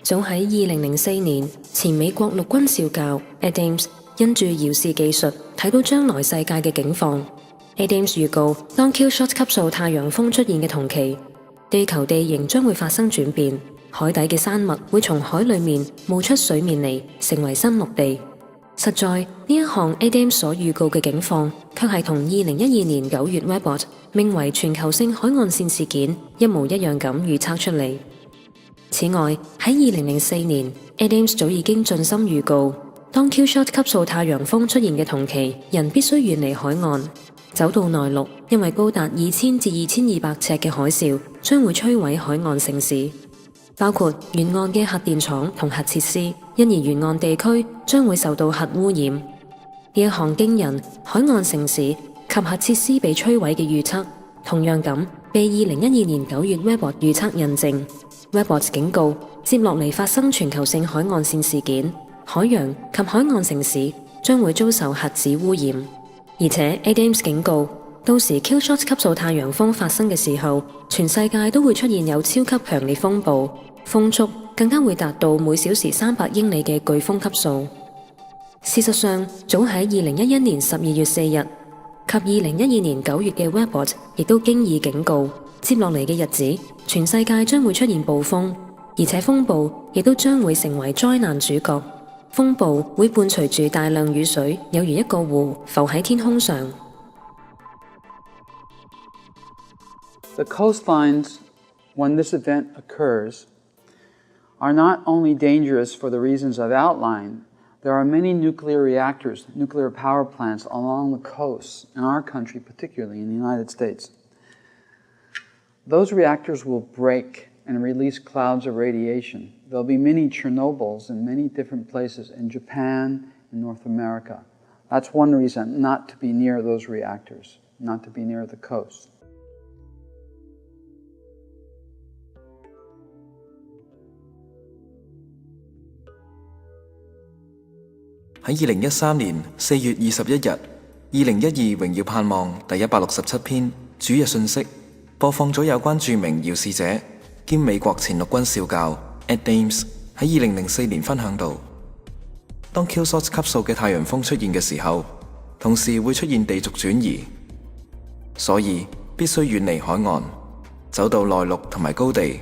早喺2004年，前美國陸軍少校 Adams 因住遙視技術睇到將來世界嘅境況。Adams 預告，當 Killshot 級數太陽風出現嘅同期，地球地形將會發生轉變，海底嘅山脈會從海裡面冒出水面嚟，成為新陸地。實在呢一項 Adams 所預告嘅境況，卻係同2012年9月 Webbot 命為全球性海岸線事件一模一樣咁預測出嚟。此外，喺2004年 ，Adams 早已經盡心預告，當 Killshot 級數太陽風出現嘅同期，人必須遠離海岸，走到內陸，因為高達2000至2200尺嘅海嘯將會摧毀海岸城市，包括沿岸嘅核電廠同核設施，因而沿岸地區將會受到核污染。呢一項驚人海岸城市及核設施被摧毀嘅預測，同樣咁被2012年9月 Webbot 預測印證。Webbot 警告，接落嚟發生全球性海岸線事件，海洋及海岸城市將會遭受核子污染。而且 Adams 警告，到時 Killshot 級數太陽風發生嘅時候，全世界都會出現有超級強烈風暴，風速更加會達到每小時300英里嘅颶風級數。事實上，早喺2011年12月4日及2012年9月嘅 Webbot 亦都經已警告，接落嚟嘅日子，全世界將會出現暴風，而且風暴亦都將會成為災難主角。風暴會伴隨住大量雨水，有如一個湖浮喺天空上。The coastlines, when this event occurs, are not only dangerous for the reasons I've outlined. There are many nuclear reactors, nuclear power plants along the coasts, in our country particularly, in the United States. Those reactors will break and release clouds of radiation. There'll be many Chernobyls in many different places, in Japan, in North America. That's one reason not to be near those reactors, not to be near the coast. 喺2013年4月21日，2012榮耀盼望第167篇主日信息播放咗有關著名遙視者兼美國前陸軍少校 Ed Dames 喺2004年分享到，當 Killshot 級數嘅太陽風出現嘅時候，同時會出現地軸轉移，所以必須遠離海岸，走到內陸同埋高地，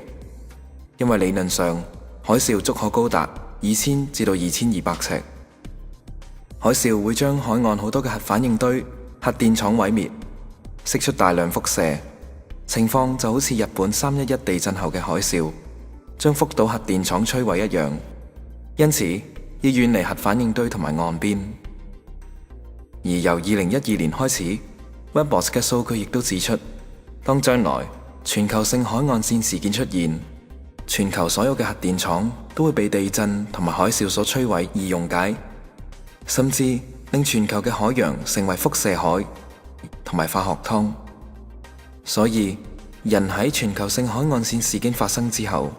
因為理論上海嘯足可高達2000至到2200尺。海嘯會將海岸好多嘅核反應堆、核電廠毀滅，釋出大量輻射，情況就好似日本311地震後嘅海嘯，將福島核電廠摧毀一樣。因此，要遠離核反應堆同埋岸邊。而由2012年開始 ，Webbot 嘅數據亦都指出，當將來全球性海岸線事件出現，全球所有嘅核電廠都會被地震同埋海嘯所摧毀而溶解。甚至令全球嘅海洋成為輻射海同埋化學湯，所以人喺全球性海岸線事件發生之後，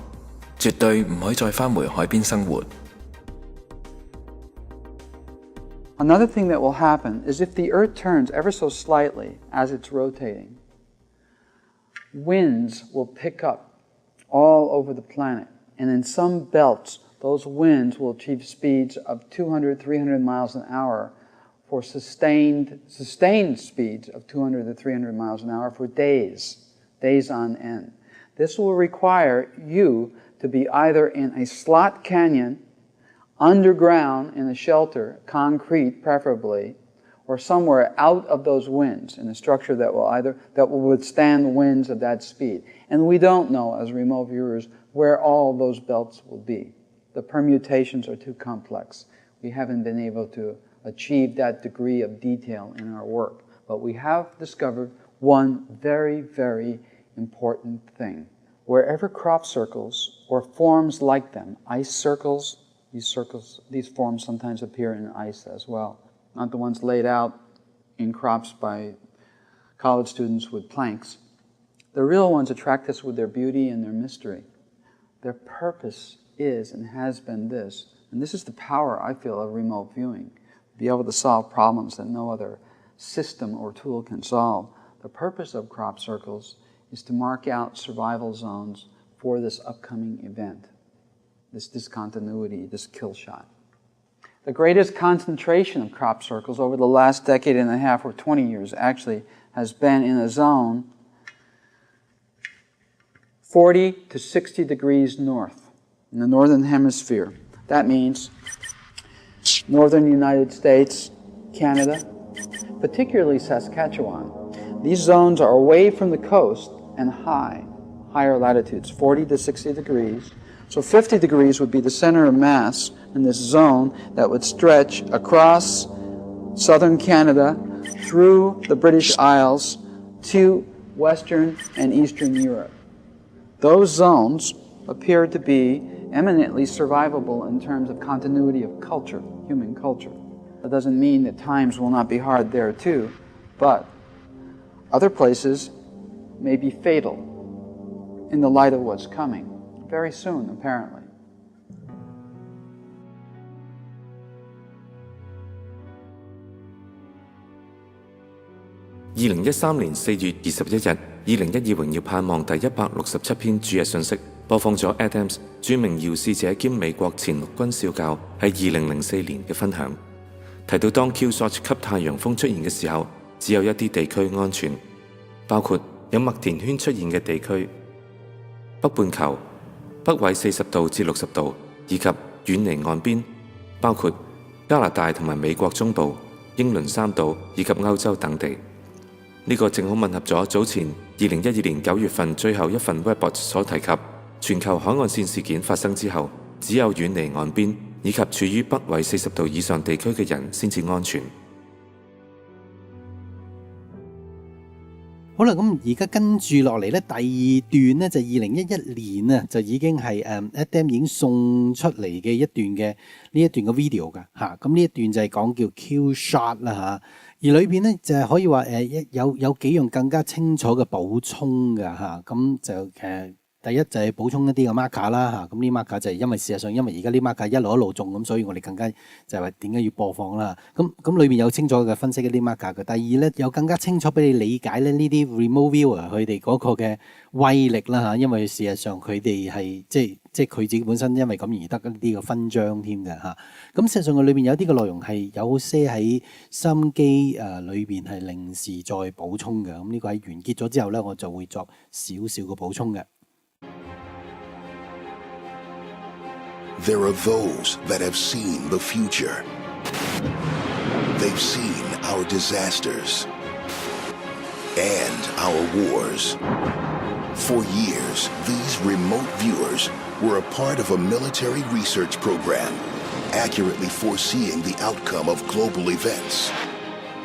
絕對唔可以再返回海邊生活。Another thing that will happen is if the Earth turns ever so slightly as it's rotating, winds will pick up all over the planet, and in some belts, those winds will achieve speeds of 200, 300 miles an hour for sustained speeds of 200 to 300 miles an hour for days on end. This will require you to be either in a slot canyon, underground in a shelter, concrete preferably, or somewhere out of those winds in a structure that will withstand the winds of that speed. And we don't know, as remote viewers, where all those belts will be. The permutations are too complex. We haven't been able to achieve that degree of detail in our work. But we have discovered one very, very important thing. Wherever crop circles or forms like them, ice circles, these forms sometimes appear in ice as well. Not the ones laid out in crops by college students with planks. The real ones attract us with their beauty and their mystery. Their purpose is and has been this, and this is the power, I feel, of remote viewing, be able to solve problems that no other system or tool can solve. The purpose of crop circles is to mark out survival zones for this upcoming event, this discontinuity, this kill shot. The greatest concentration of crop circles over the last decade and a half or 20 years actually has been in a zone 40 to 60 degrees north in the northern hemisphere. That means northern United States, Canada, particularly Saskatchewan. These zones are away from the coast and higher latitudes, 40 to 60 degrees. So 50 degrees would be the center of mass in this zone that would stretch across southern Canada through the British Isles to western and eastern Europe. Those zones appear to be eminently survivable in terms of continuity of culture, human culture. That doesn't mean that times will not be hard there too, but other places may be fatal in the light of what's coming very soon, apparently. 2013年4月21日，2012榮耀盼望第167篇主日信息播放咗 Adams 著名遙視者兼美國前陸軍少校喺2004年嘅分享，提到當 Killshot 級太陽風出現嘅時候，只有一啲地區安全，包括有麥田圈出現嘅地區、北半球、北緯40度至60度，以及遠離岸邊，包括加拿大同埋美國中部、英倫三島以及歐洲等地。呢個正好吻合咗早前2012年9月份最後一份 Report 所提及，全球海岸線事件發生之後，只有遠離岸邊以及處於北緯40度以上地區嘅人先至安全。好啦，咁而家跟住落嚟咧，第二段咧就2011年啊，就已經係Adam 已經送出嚟嘅一段嘅呢一段嘅 video 噶嚇，咁呢一段就係講叫 Killshot 啦嚇，而裏邊咧就係可以話有幾樣更加清楚嘅補充嘅嚇，咁就第一就係補充一啲嘅 marker 啦嚇，咁呢 marker 就係因為事實上因為而家呢 marker 一路中咁，所以我哋更加就係話點解要播放啦。咁裏面有清楚嘅分析一啲 marker 嘅。第二咧有更加清楚俾你理解咧呢啲 remote viewer 佢哋嗰個嘅威力啦嚇，因為事實上佢哋係即係佢自己本身因為咁而得一啲嘅勳章添嘅嚇。咁事實上佢裏面有啲嘅內容係有些喺收音機裏邊係另時再補充嘅。咁呢個喺完結咗之後咧，我就會作少少嘅補充嘅。There are those that have seen the future. They've seen our disasters and our wars. For years, these remote viewers were a part of a military research program, accurately foreseeing the outcome of global events.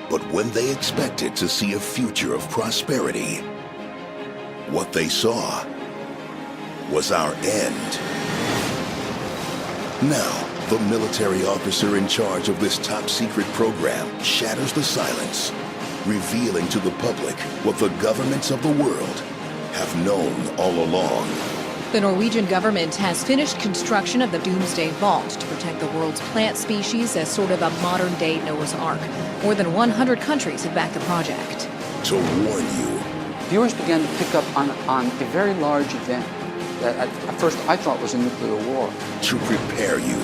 But when they expected to see a future of prosperity, what they saw was our end. Now, the military officer in charge of this top-secret program shatters the silence, revealing to the public what the governments of the world have known all along. The Norwegian government has finished construction of the Doomsday Vault to protect the world's plant species as sort of a modern-day Noah's Ark. More than 100 countries have backed the project. To warn you. Viewers began to pick up on a very large event that at first I thought was a nuclear war. To prepare you.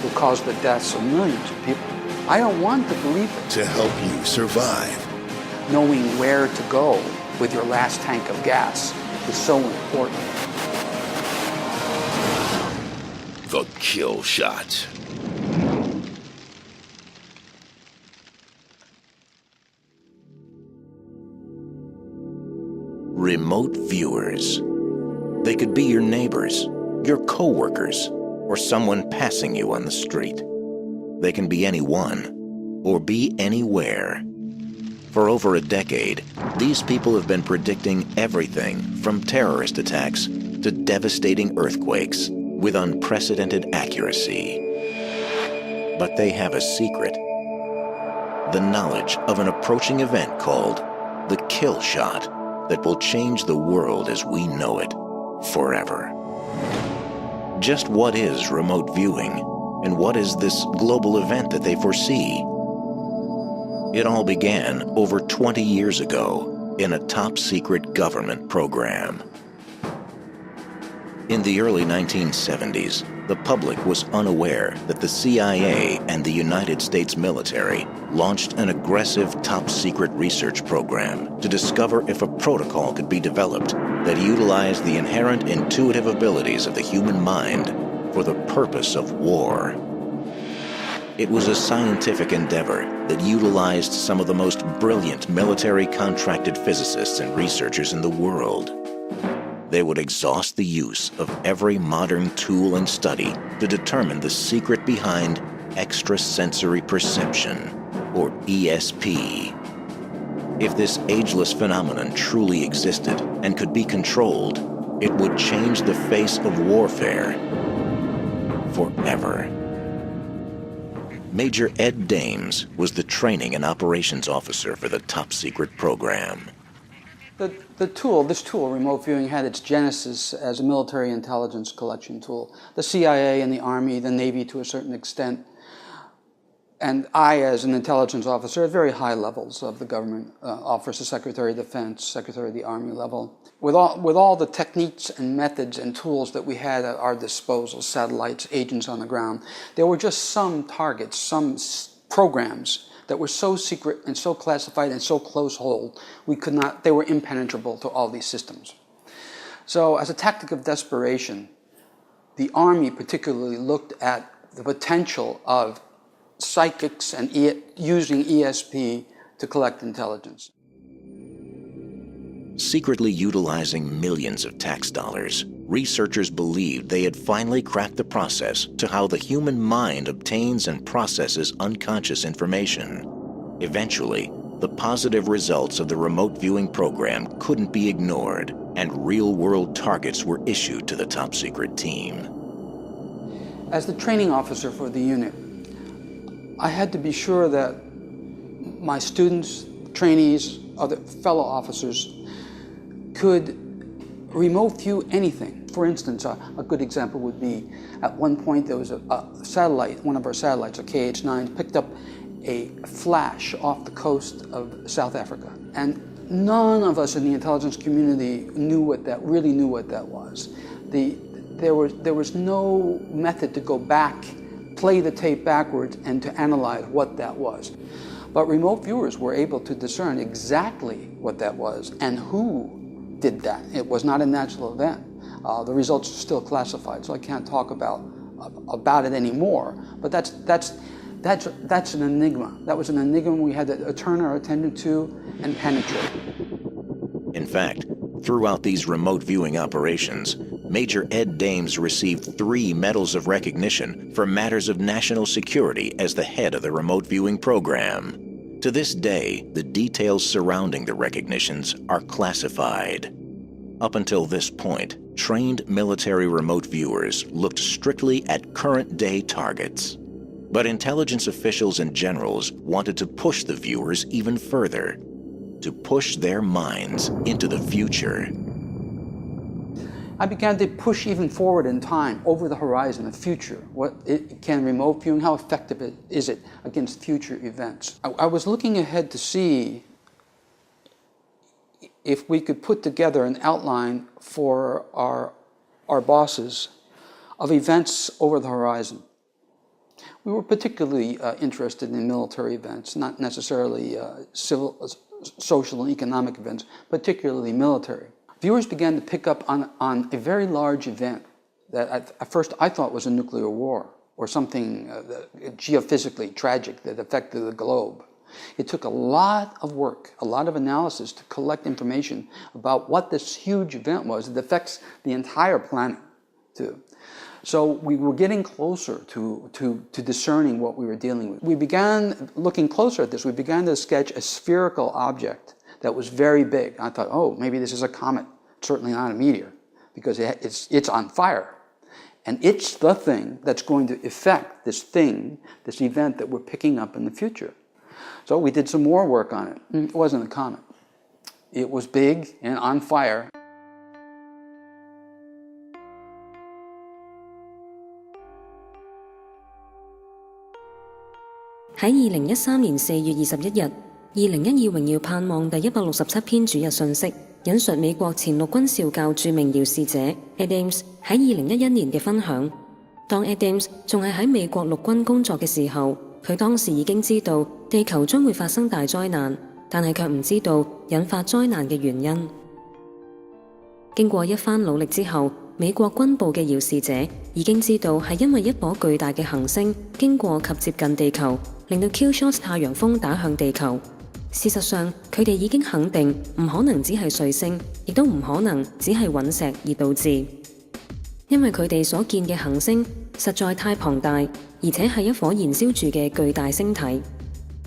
Will cause the deaths of millions of people. I don't want to believe it. To help you survive. Knowing where to go with your last tank of gas is so important. The Killshot. Remote viewers. They could be your neighbors, your co-workers, or someone passing you on the street. They can be anyone, or be anywhere. For over a decade, these people have been predicting everything from terrorist attacks to devastating earthquakes with unprecedented accuracy. But they have a secret. The knowledge of an approaching event called the Killshot that will change the world as we know it. Forever. Just what is remote viewing, and what is this global event that they foresee? It all began over 20 years ago in a top-secret government program. In the early 1970s, the public was unaware that the CIA and the United States military launched an aggressive top-secret research program to discover if a protocol could be developed that utilized the inherent intuitive abilities of the human mind for the purpose of war. It was a scientific endeavor that utilized some of the most brilliant military contracted physicists and researchers in the world. They would exhaust the use of every modern tool and study to determine the secret behind extrasensory perception, or ESP. If this ageless phenomenon truly existed and could be controlled, it would change the face of warfare forever. Major Ed Dames was the training and operations officer for the top-secret program. This tool, remote viewing, had its genesis as a military intelligence collection tool. The CIA and the Army, the Navy to a certain extent, And I, as an intelligence officer at very high levels of the government, officer, Secretary of Defense, Secretary of the Army level, with all the techniques and methods and tools that we had at our disposal, satellites, agents on the ground, there were just some targets, some programs that were so secret and so classified and so close hold, they were impenetrable to all these systems. So as a tactic of desperation, the Army particularly looked at the potential of psychics and using ESP to collect intelligence. Secretly utilizing millions of tax dollars, researchers believed they had finally cracked the process to how the human mind obtains and processes unconscious information. Eventually, the positive results of the remote viewing program couldn't be ignored, and real-world targets were issued to the top-secret team. As the training officer for the unit, I had to be sure that my students, trainees, other fellow officers could remote view anything. For instance, a good example would be, at one point there was a satellite, one of our satellites, a KH-9, picked up a flash off the coast of South Africa. And none of us in the intelligence community really knew what that was. There was no method to go back, play the tape backwards, and to analyze what that was. But remote viewers were able to discern exactly what that was and who did that. It was not a natural event. The results are still classified, so I can't talk about it anymore. But that's an enigma. That was an enigma we had to turn our attention to and penetrate. In fact, throughout these remote viewing operations, Major Ed Dames received 3 medals of recognition for matters of national security as the head of the remote viewing program. To this day, the details surrounding the recognitions are classified. Up until this point, trained military remote viewers looked strictly at current-day targets. But intelligence officials and generals wanted to push the viewers even further, to push their minds into the future. I began to push even forward in time, over the horizon, the future. Can remote viewing, how effective is it against future events? I was looking ahead to see if we could put together an outline for our bosses of events over the horizon. We were particularly interested in military events, not necessarily civil, social and economic events, particularly military. Viewers began to pick up on a very large event that at first I thought was a nuclear war or something geophysically tragic that affected the globe. It took a lot of work, a lot of analysis to collect information about what this huge event was. It affects the entire planet too. So we were getting closer to discerning what we were dealing with. We began looking closer at this. We began to sketch a spherical object that was very big. I thought, oh, maybe this is a comet. Certainly not a meteor, because it's on fire. And it's the thing that's going to affect this event that we're picking up in the future. So we did some more work on it. It wasn't a comet. It was big and on fire.喺2013年4月21日，2012榮耀盼望第167篇主日信息，引述美國前陸軍少校著名遙視者 Adams 喺2011年嘅分享。當 Adams 仲係喺美國陸軍工作嘅時候，佢當時已經知道地球將會發生大災難，但係卻唔知道引發災難嘅原因。經過一番努力之後，美國軍部嘅遙視者已經知道係因為一顆巨大嘅行星經過及接近地球，令到 Killshot 太陽風打向地球。事實上，佢哋已經肯定唔可能只係彗星，亦都唔可能只係隕石而導致，因為佢哋所見嘅行星實在太龐大，而且係一顆燃燒住嘅巨大星體。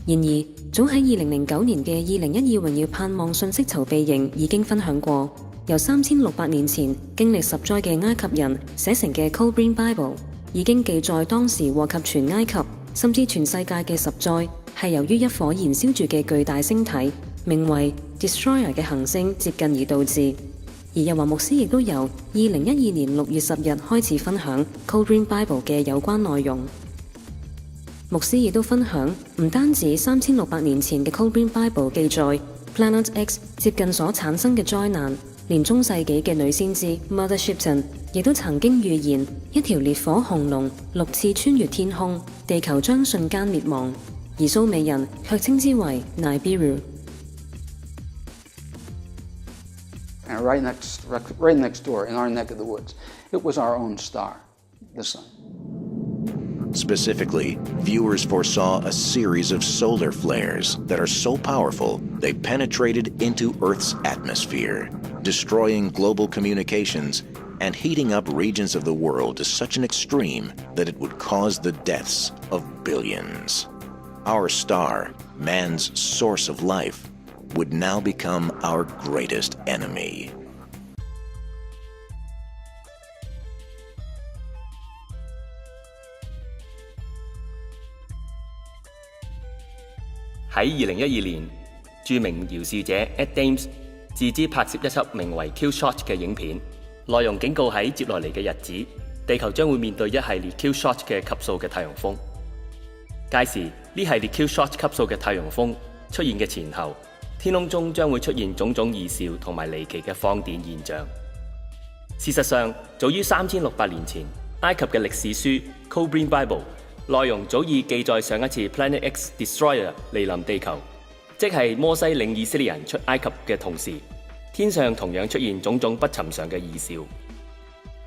然而，早喺2009年嘅2012榮耀盼望信息籌備營已經分享過，由3600年前經歷10災嘅埃及人寫成嘅 Kolbrin Bible 已經記載當時禍及全埃及，甚至全世界嘅10災係由於一顆燃燒住嘅巨大星體名為 Destroyer 嘅行星接近而導致。而日華牧師亦都由2012年6月10日開始分享 Kolbrin Bible 嘅有關內容。牧師亦都分享，唔單止3600年前嘅 Kolbrin Bible 記載 Planet X 接近所產生嘅災難，連中世紀嘅女先知 Mother Shipton 亦都曾經預言一條烈火紅龍6次穿越天空，地球將瞬間滅亡，而蘇美人卻稱之為 Nibiru。And right next door, in our neck of the woods, it was our own star, the sun. Specifically, viewers foresaw a series of solar flares that are so powerful they penetrated into Earth's atmosphere, destroying global communications and heating up regions of the world to such an extreme that it would cause the deaths of billions. Our star, man's source of life, would now become our greatest enemy. 喺2012年，著名遙視者 Ed Dames 自資拍攝一輯名為 Killshot 嘅影片，內容警告喺接落嚟嘅日子，地球將會面對一系列 Killshot 嘅級數嘅太陽風。屆時，呢系列 Killshot 級數嘅太陽風出現嘅前後，天空中將會出現種種異兆同埋離奇嘅放電現象。事實上，早於3600年前，埃及嘅歷史書 Kolbrin Bible 內容早已記載上一次 Planet X Destroyer 嚟臨地球，即係摩西領以色列人出埃及嘅同時，天上同樣出現種種不尋常嘅異兆，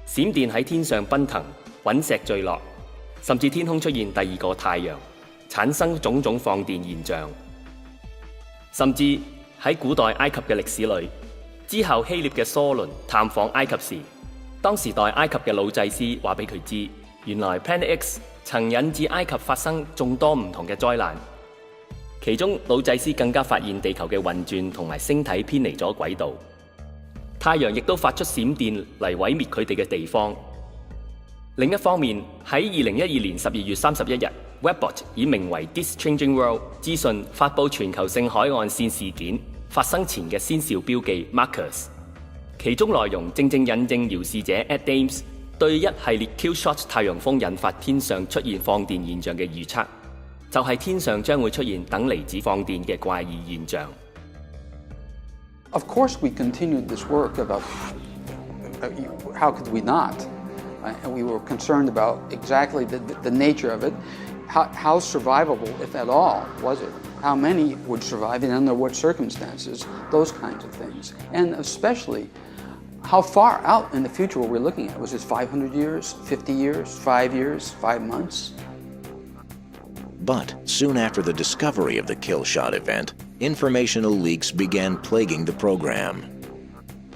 閃電喺天上奔騰，隕石墜落，甚至天空出現第二個太陽，產生種種放電現象。甚至喺古代埃及嘅歷史裏，之後希臘嘅梭倫探訪埃及時，當時代埃及嘅老祭司話俾佢知，原來 Planet X 曾引致埃及發生眾多唔同嘅災難，其中老祭司更加發現地球嘅運轉同埋星體偏離咗軌道，太陽亦都發出閃電嚟毀滅佢哋嘅地方。另一方面，喺2012年12月31日 Webbot 以名為 This Changing World 資訊發佈全球性海岸線事件發生前嘅先兆標記 Markers， 其中內容正正印證遙視者 Ed Dames 對一系列 Killshot 太陽風引發天上出現放電現象嘅預測，就係天上將會出現等離子放電嘅怪異現象。Of course, we continued this work about how could we not? And we were concerned about exactly the nature of it, how survivable, if at all, was it? How many would survive and under what circumstances? Those kinds of things. And especially, how far out in the future were we looking at? Was this 500 years, 50 years, 5 years, 5 months? But soon after the discovery of the Killshot event, informational leaks began plaguing the program.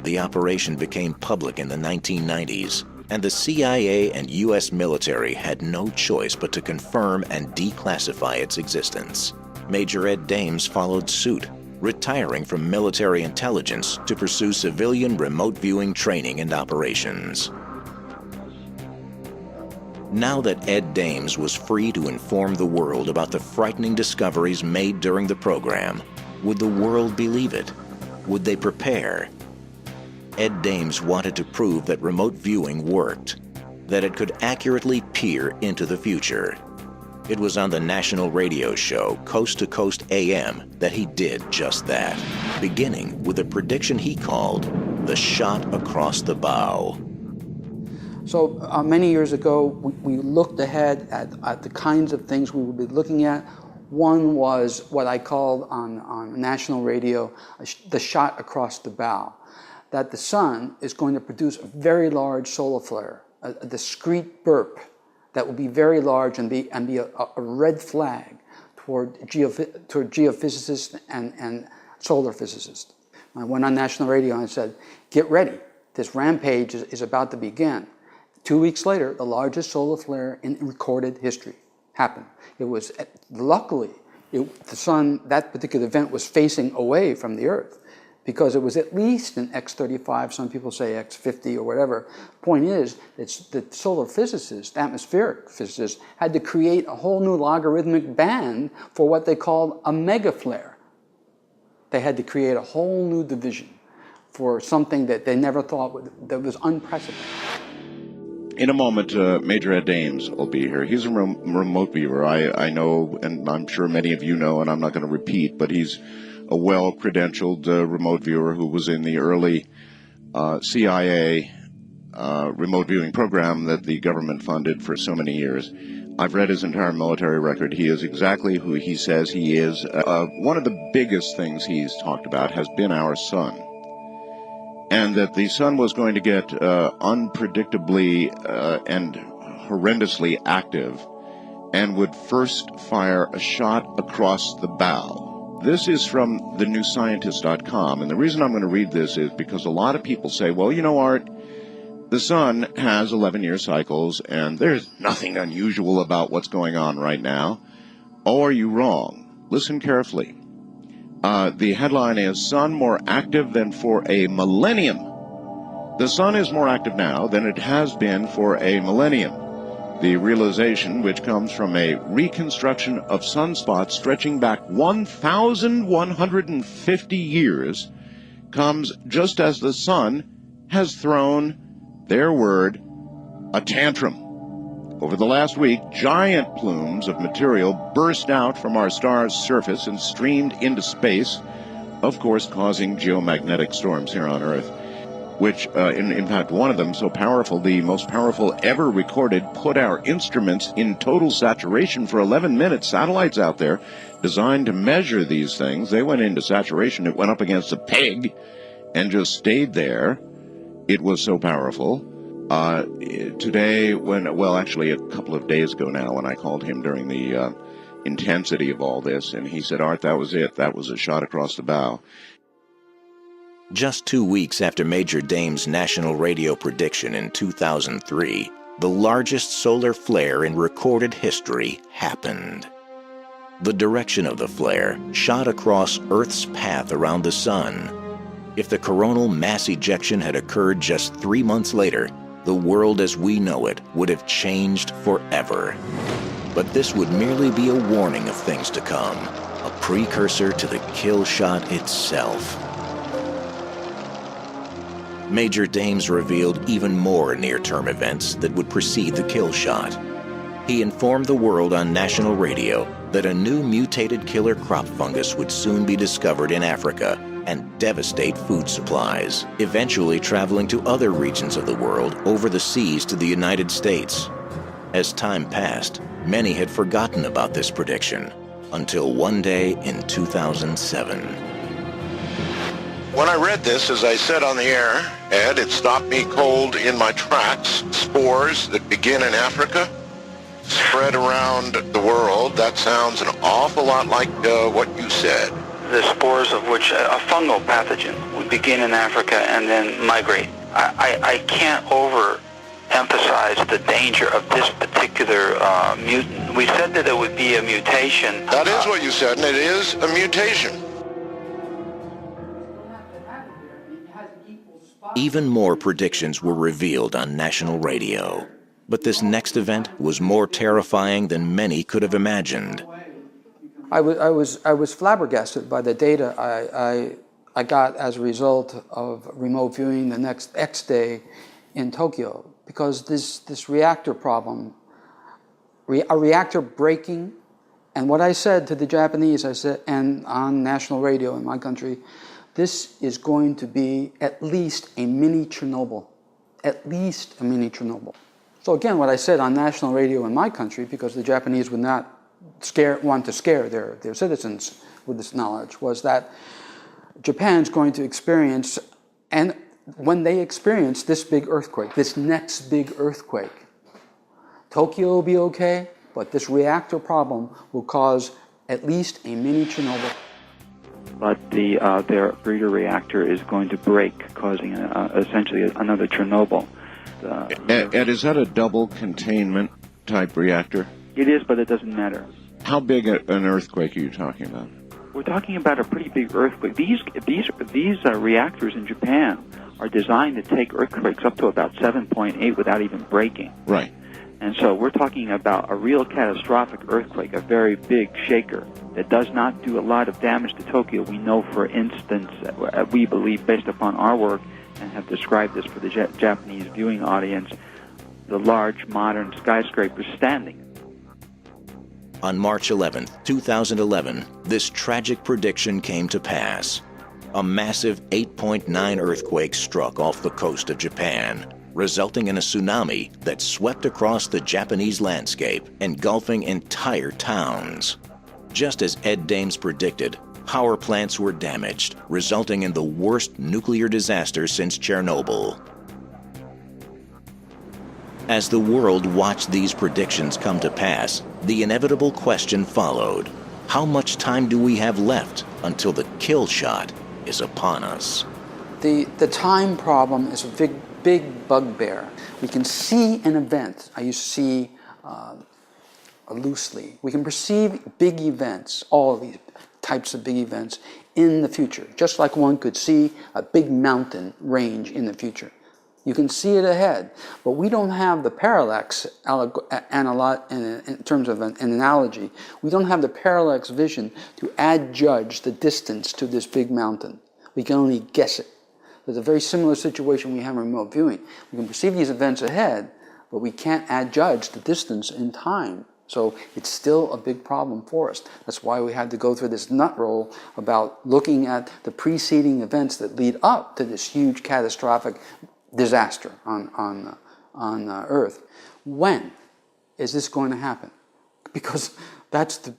The operation became public in the 1990s, and the CIA and U.S. military had no choice but to confirm and declassify its existence. Major Ed Dames followed suit, retiring from military intelligence to pursue civilian remote viewing training and operations. Now that Ed Dames was free to inform the world about the frightening discoveries made during the program, would the world believe it? Would they prepare? Ed Dames wanted to prove that remote viewing worked, that it could accurately peer into the future. It was on the national radio show Coast to Coast AM that he did just that, beginning with a prediction he called the shot across the bow. So many years ago, we looked ahead at the kinds of things we would be looking at. One was what I called on national radio the shot across the bow, that the sun is going to produce a very large solar flare, a discrete burp that will be very large and be a red flag toward geophysicists and solar physicists. I went on national radio and I said, get ready, this rampage is about to begin. 2 weeks later, the largest solar flare in recorded history happened. It was, luckily, the sun, that particular event was facing away from the Earth because it was at least an X35, some people say X50 or whatever. Point is, the solar physicists, atmospheric physicists, had to create a whole new logarithmic band for what they called a mega flare. They had to create a whole new division for something that they never thought that was unprecedented. In a moment, Major Ed Ames will be here. He's a remote viewer. I know, and I'm sure many of you know, and I'm not going to repeat, but he's a well-credentialed remote viewer who was in the early CIA remote viewing program that the government funded for so many years. I've read his entire military record. He is exactly who he says he is. One of the biggest things he's talked about has been our sun. And that the sun was going to get unpredictably and horrendously active and would first fire a shot across the bow. This is from thenewscientist.com, and the reason I'm going to read this is because a lot of people say, well, you know, Art, the sun has 11-year cycles, and there's nothing unusual about what's going on right now. Oh, are you wrong? Listen carefully. The headline is, Sun More Active Than For a Millennium. The sun is more active now than it has been for a millennium. The realization, which comes from a reconstruction of sunspots stretching back 1,150 years, comes just as the sun has thrown, their word, a tantrum. Over the last week, giant plumes of material burst out from our star's surface and streamed into space, of course causing geomagnetic storms here on Earth, which, in fact, one of them so powerful, the most powerful ever recorded, put our instruments in total saturation for 11 minutes. Satellites out there designed to measure these things, they went into saturation. It went up against a peg and just stayed there. It was so powerful. Today, actually a couple of days ago now, when I called him during the intensity of all this, and he said, Art, that was it. That was a shot across the bow. Just 2 weeks after Major Dame's national radio prediction in 2003, the largest solar flare in recorded history happened. The direction of the flare shot across Earth's path around the sun. If the coronal mass ejection had occurred just 3 months later, the world as we know it would have changed forever. But this would merely be a warning of things to come, a precursor to the Killshot itself. Major Dames revealed even more near-term events that would precede the Killshot. He informed the world on national radio that a new mutated killer crop fungus would soon be discovered in Africa and devastate food supplies, eventually traveling to other regions of the world over the seas to the United States. As time passed, many had forgotten about this prediction, until one day in 2007. When I read this, as I said on the air, Ed, it stopped me cold in my tracks. Spores that begin in Africa, spread around the world. That sounds an awful lot like what you said. The spores of which a fungal pathogen would begin in Africa and then migrate. I can't overemphasize the danger of this particular mutant. We said that it would be a mutation. That is what you said, and it is a mutation. Even more predictions were revealed on national radio. But this next event was more terrifying than many could have imagined. I was flabbergasted by the data I got as a result of remote viewing the next X day in Tokyo, because this reactor problem, a reactor breaking, and what I said to the Japanese, I said, and on national radio in my country, this is going to be at least a mini Chernobyl, at least a mini Chernobyl. So again, what I said on national radio in my country, because the Japanese would not want to scare their citizens with this knowledge, was that Japan's going to experience, and when they experience this big earthquake, this next big earthquake, Tokyo will be okay, but this reactor problem will cause at least a mini Chernobyl. But their breeder reactor is going to break, causing essentially another Chernobyl. Ed, is that a double containment type reactor? It is, but it doesn't matter. How big an earthquake are you talking about? We're talking about a pretty big earthquake. These reactors in Japan are designed to take earthquakes up to about 7.8 without even breaking. Right. And so we're talking about a real catastrophic earthquake, a very big shaker that does not do a lot of damage to Tokyo. We know, for instance, we believe, based upon our work, and have described this for the Japanese viewing audience, the large modern skyscrapers standing. On March 11, 2011, this tragic prediction came to pass. A massive 8.9 earthquake struck off the coast of Japan, resulting in a tsunami that swept across the Japanese landscape, engulfing entire towns. Just as Ed Dames predicted, power plants were damaged, resulting in the worst nuclear disaster since Chernobyl. As the world watched these predictions come to pass, the inevitable question followed: how much time do we have left until the kill shot is upon us? The time problem is a big bugbear. We can see an event. I use see loosely. We can perceive big events, all of these types of big events, in the future, just like one could see a big mountain range in the future. You can see it ahead, but we don't have the parallax in terms of an analogy. We don't have the parallax vision to adjudge the distance to this big mountain. We can only guess it. There's a very similar situation we have in remote viewing. We can perceive these events ahead, but we can't adjudge the distance in time. So it's still a big problem for us. That's why we had to go through this nut roll about looking at the preceding events that lead up to this huge catastrophic disaster on Earth. When is this going to happen? Because that's the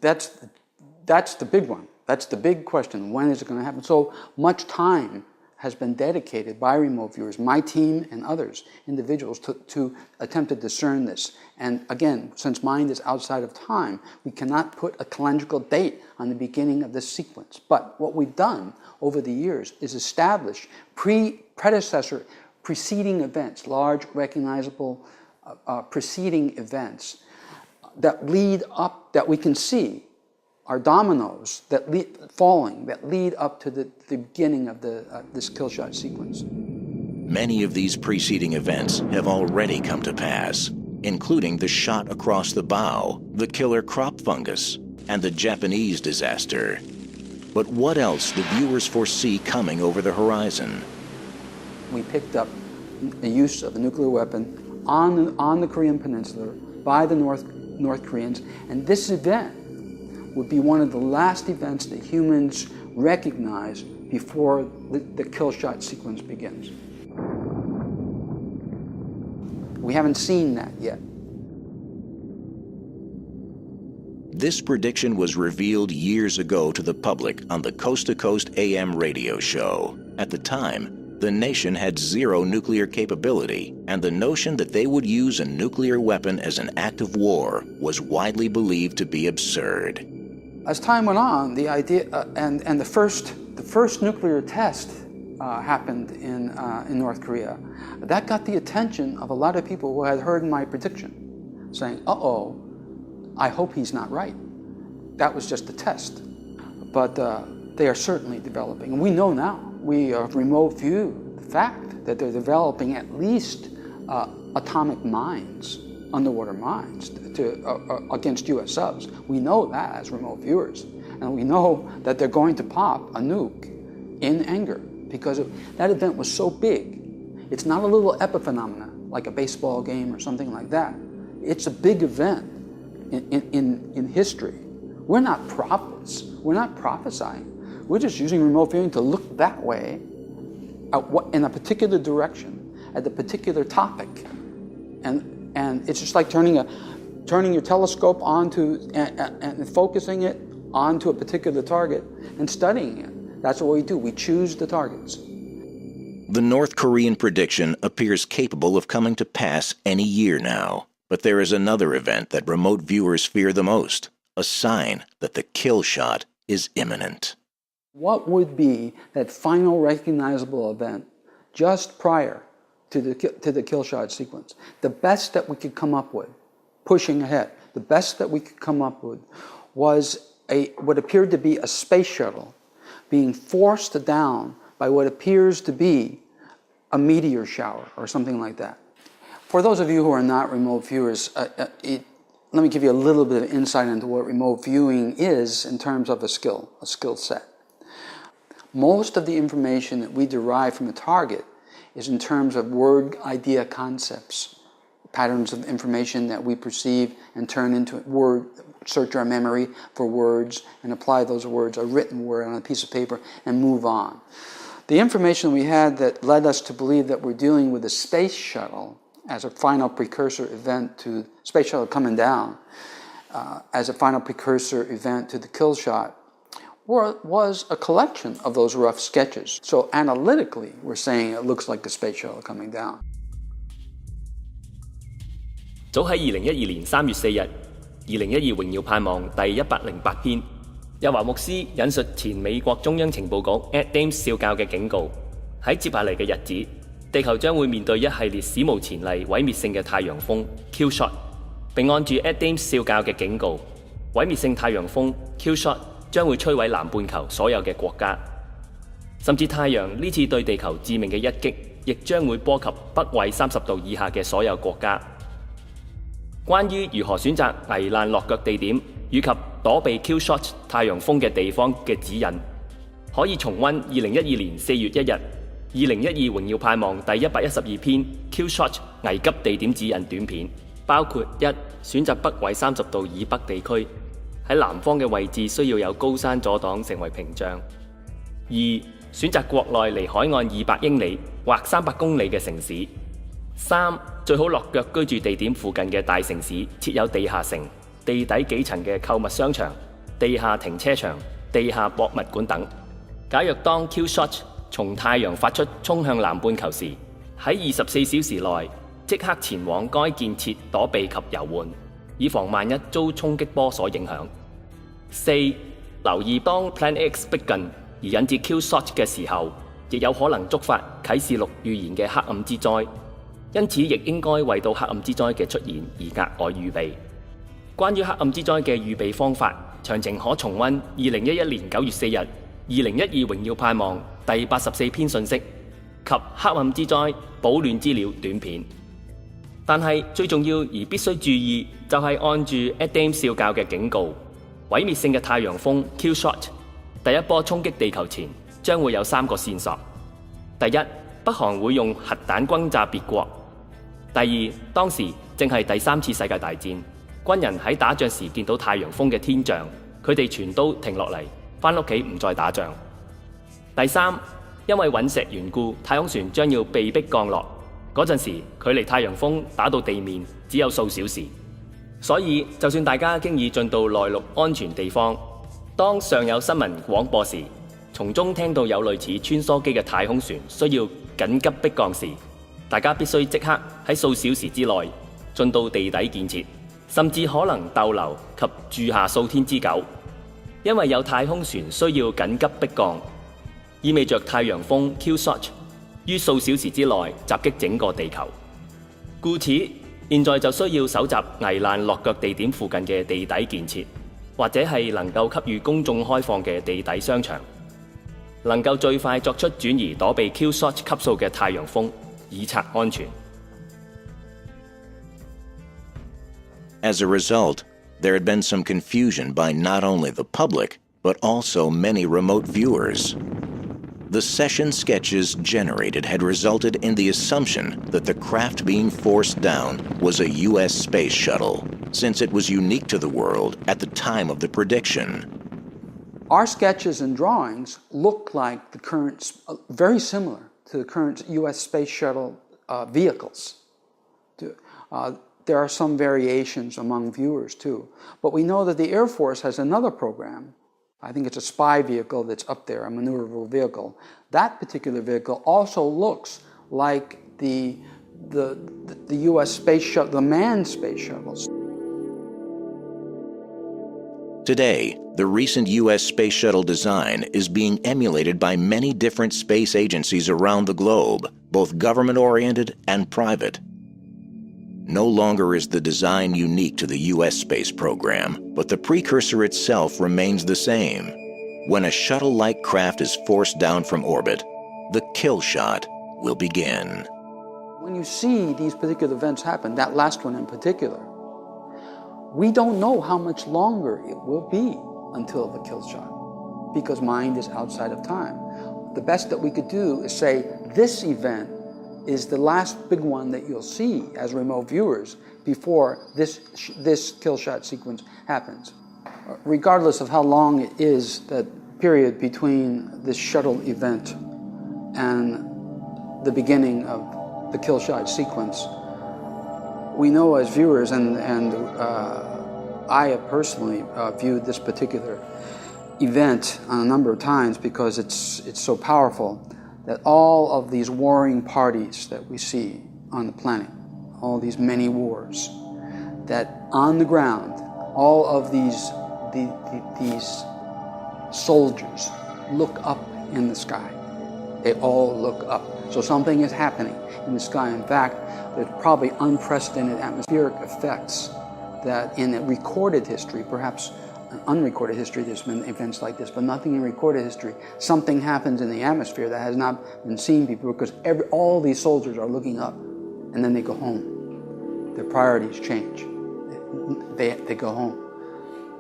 big one. That's the big question. When is it going to happen? So much time has been dedicated by remote viewers, my team and others, individuals, to attempt to discern this. And again, since mind is outside of time, we cannot put a calendrical date on the beginning of this sequence. But what we've done over the years is establish preceding events, large, recognizable preceding events that lead up, that we can see, are dominoes that lead up to the beginning of this kill shot sequence. Many of these preceding events have already come to pass, including the shot across the bow, the killer crop fungus, and the Japanese disaster. But what else do viewers foresee coming over the horizon? We picked up the use of a nuclear weapon on the Korean Peninsula by the North Koreans, and this event would be one of the last events that humans recognize before the kill shot sequence begins. We haven't seen that yet. This prediction was revealed years ago to the public on the Coast to Coast AM radio show. At the time, the nation had zero nuclear capability, and the notion that they would use a nuclear weapon as an act of war was widely believed to be absurd. As time went on, the idea and the first nuclear test happened in North Korea. That got the attention of a lot of people who had heard my prediction, saying, "Uh-oh, I hope he's not right. That was just a test." But they are certainly developing, and we know now. We have remote viewed the fact that they're developing at least atomic mines, underwater mines, against U.S. subs. We know that as remote viewers. And we know that they're going to pop a nuke in anger because that event was so big. It's not a little epiphenomenon like a baseball game or something like that. It's a big event in history. We're not prophets. We're not prophesying. We're just using remote viewing to look that way in a particular direction at the particular topic. And it's just like turning your telescope onto and focusing it onto a particular target and studying it. That's what we do. We choose the targets. The North Korean prediction appears capable of coming to pass any year now. But there is another event that remote viewers fear the most, a sign that the kill shot is imminent. What would be that final recognizable event just prior to the kill shot sequence? The best that we could come up with, pushing ahead, the best that we could come up with was what appeared to be a space shuttle being forced down by what appears to be a meteor shower or something like that. For those of you who are not remote viewers, let me give you a little bit of insight into what remote viewing is in terms of a skill set. Most of the information that we derive from a target is in terms of word idea concepts. patterns of information that we perceive and turn into word, search our memory for words and apply those words, a written word on a piece of paper, and move on. The information we had that led us to believe that we're dealing with a space shuttle as a final precursor event to space shuttle coming down, as a final precursor event to the Killshot, was a collection of those rough sketches. So analytically, we're saying it looks like the space shuttle coming down. 早喺2012年3月4日，2012榮耀盼望第108篇，日華牧師引述前美國中央情報局 Adams 少校嘅警告，喺接下嚟嘅日子，地球將會面對一系列史無前例毀滅性嘅太陽風 Killshot， 並按住 Adams 少校嘅警告，毀滅性太陽風 Killshot 將會摧毀南半球所有嘅國家，甚至太陽呢次對地球致命嘅一擊，亦將會波及北緯30度以下嘅所有國家。關於如何選擇危難落腳地點以及躲避 Killshot 太陽風嘅地方嘅指引，可以重溫2012年4月1日2012榮耀盼望第112篇 Killshot 危急地點指引短片，包括1選擇北緯30度以北地區，喺南方嘅位置需要有高山阻擋成為屏障；2選擇國內離海岸200英里或300公里嘅城市；3最好落腳居住地點附近嘅大城市設有地下城、地底幾層嘅購物商場、地下停車場、地下博物館等。假若當 Killshot 從太陽發出衝向南半球時，喺24小時內即刻前往該建設躲避及遊玩，以防萬一遭衝擊波所影響。4留意當 Plan X 逼近而引致 Killshot 嘅時候，亦有可能觸發啟示錄預言嘅黑暗之災，因此亦應該為到黑暗之災嘅出現而額外預備。關於黑暗之災嘅預備方法，詳情可重溫2011年9月4日2012榮耀盼望第84篇信息及黑暗之災保暖資料短片。但係最重要而必須注意，就係按住 Adams 少校嘅警告，毀滅性嘅太陽風 Killshot 第一波衝擊地球前，將會有3個線索。第一，北韓會用核彈轟炸別國；第二，當時正係第3次世界大戰，軍人喺打仗時見到太陽風嘅天象，佢哋全都停落嚟，返屋企唔再打仗；第三，因為隕石緣故，太空船將要被迫降落，嗰陣時距離太陽風打到地面只有數小時，所以就算大家經已進到內陸安全地方，當上有新聞廣播時，從中聽到有類似穿梭機嘅太空船需要緊急迫降時，大家必須即刻喺數小時之內進到地底建設，甚至可能逗留及住下數天之久，因為有太空船需要緊急迫降，意味着太陽風 Killshot 於數小時之內襲擊整個地球。故此，現在就需要搜集危難落腳地點附近嘅地底建設，或者係能夠給予公眾開放嘅地底商場，能夠最快作出轉移躲避 Killshot 級數嘅太陽風，以策安全。As a result, there had been some confusion by not only the public, but also many remote viewers. The session sketches generated had resulted in the assumption that the craft being forced down was a U.S. space shuttle, since it was unique to the world at the time of the prediction. Our sketches and drawings look like the current, very similar to the current U.S. space shuttle vehicles. There are some variations among viewers too, but we know that the Air Force has another program. I think it's a spy vehicle that's up there, a maneuverable vehicle. That particular vehicle also looks like the U.S. space shuttle, the manned space shuttles. Today, the recent U.S. space shuttle design is being emulated by many different space agencies around the globe, both government-oriented and private. No longer is the design unique to the U.S. space program, but the precursor itself remains the same. When a shuttle-like craft is forced down from orbit, the Killshot will begin. When you see these particular events happen, that last one in particular, we don't know how much longer it will be until the Killshot, because mind is outside of time. The best that we could do is say this event is the last big one that you'll see as remote viewers before this Killshot sequence happens. Regardless of how long it is, that period between this shuttle event and the beginning of the Killshot sequence, we know as viewers, and I have personally viewed this particular event on a number of times because it's so powerful, that all of these warring parties that we see on the planet, all these many wars, that on the ground, all of these soldiers look up in the sky. They all look up. So something is happening in the sky. In fact, there's probably unprecedented atmospheric effects that in a recorded history, perhaps an unrecorded history, there's been events like this, but nothing in recorded history. Something happens in the atmosphere that has not been seen before, because all these soldiers are looking up, and then they go home. Their priorities change. They go home.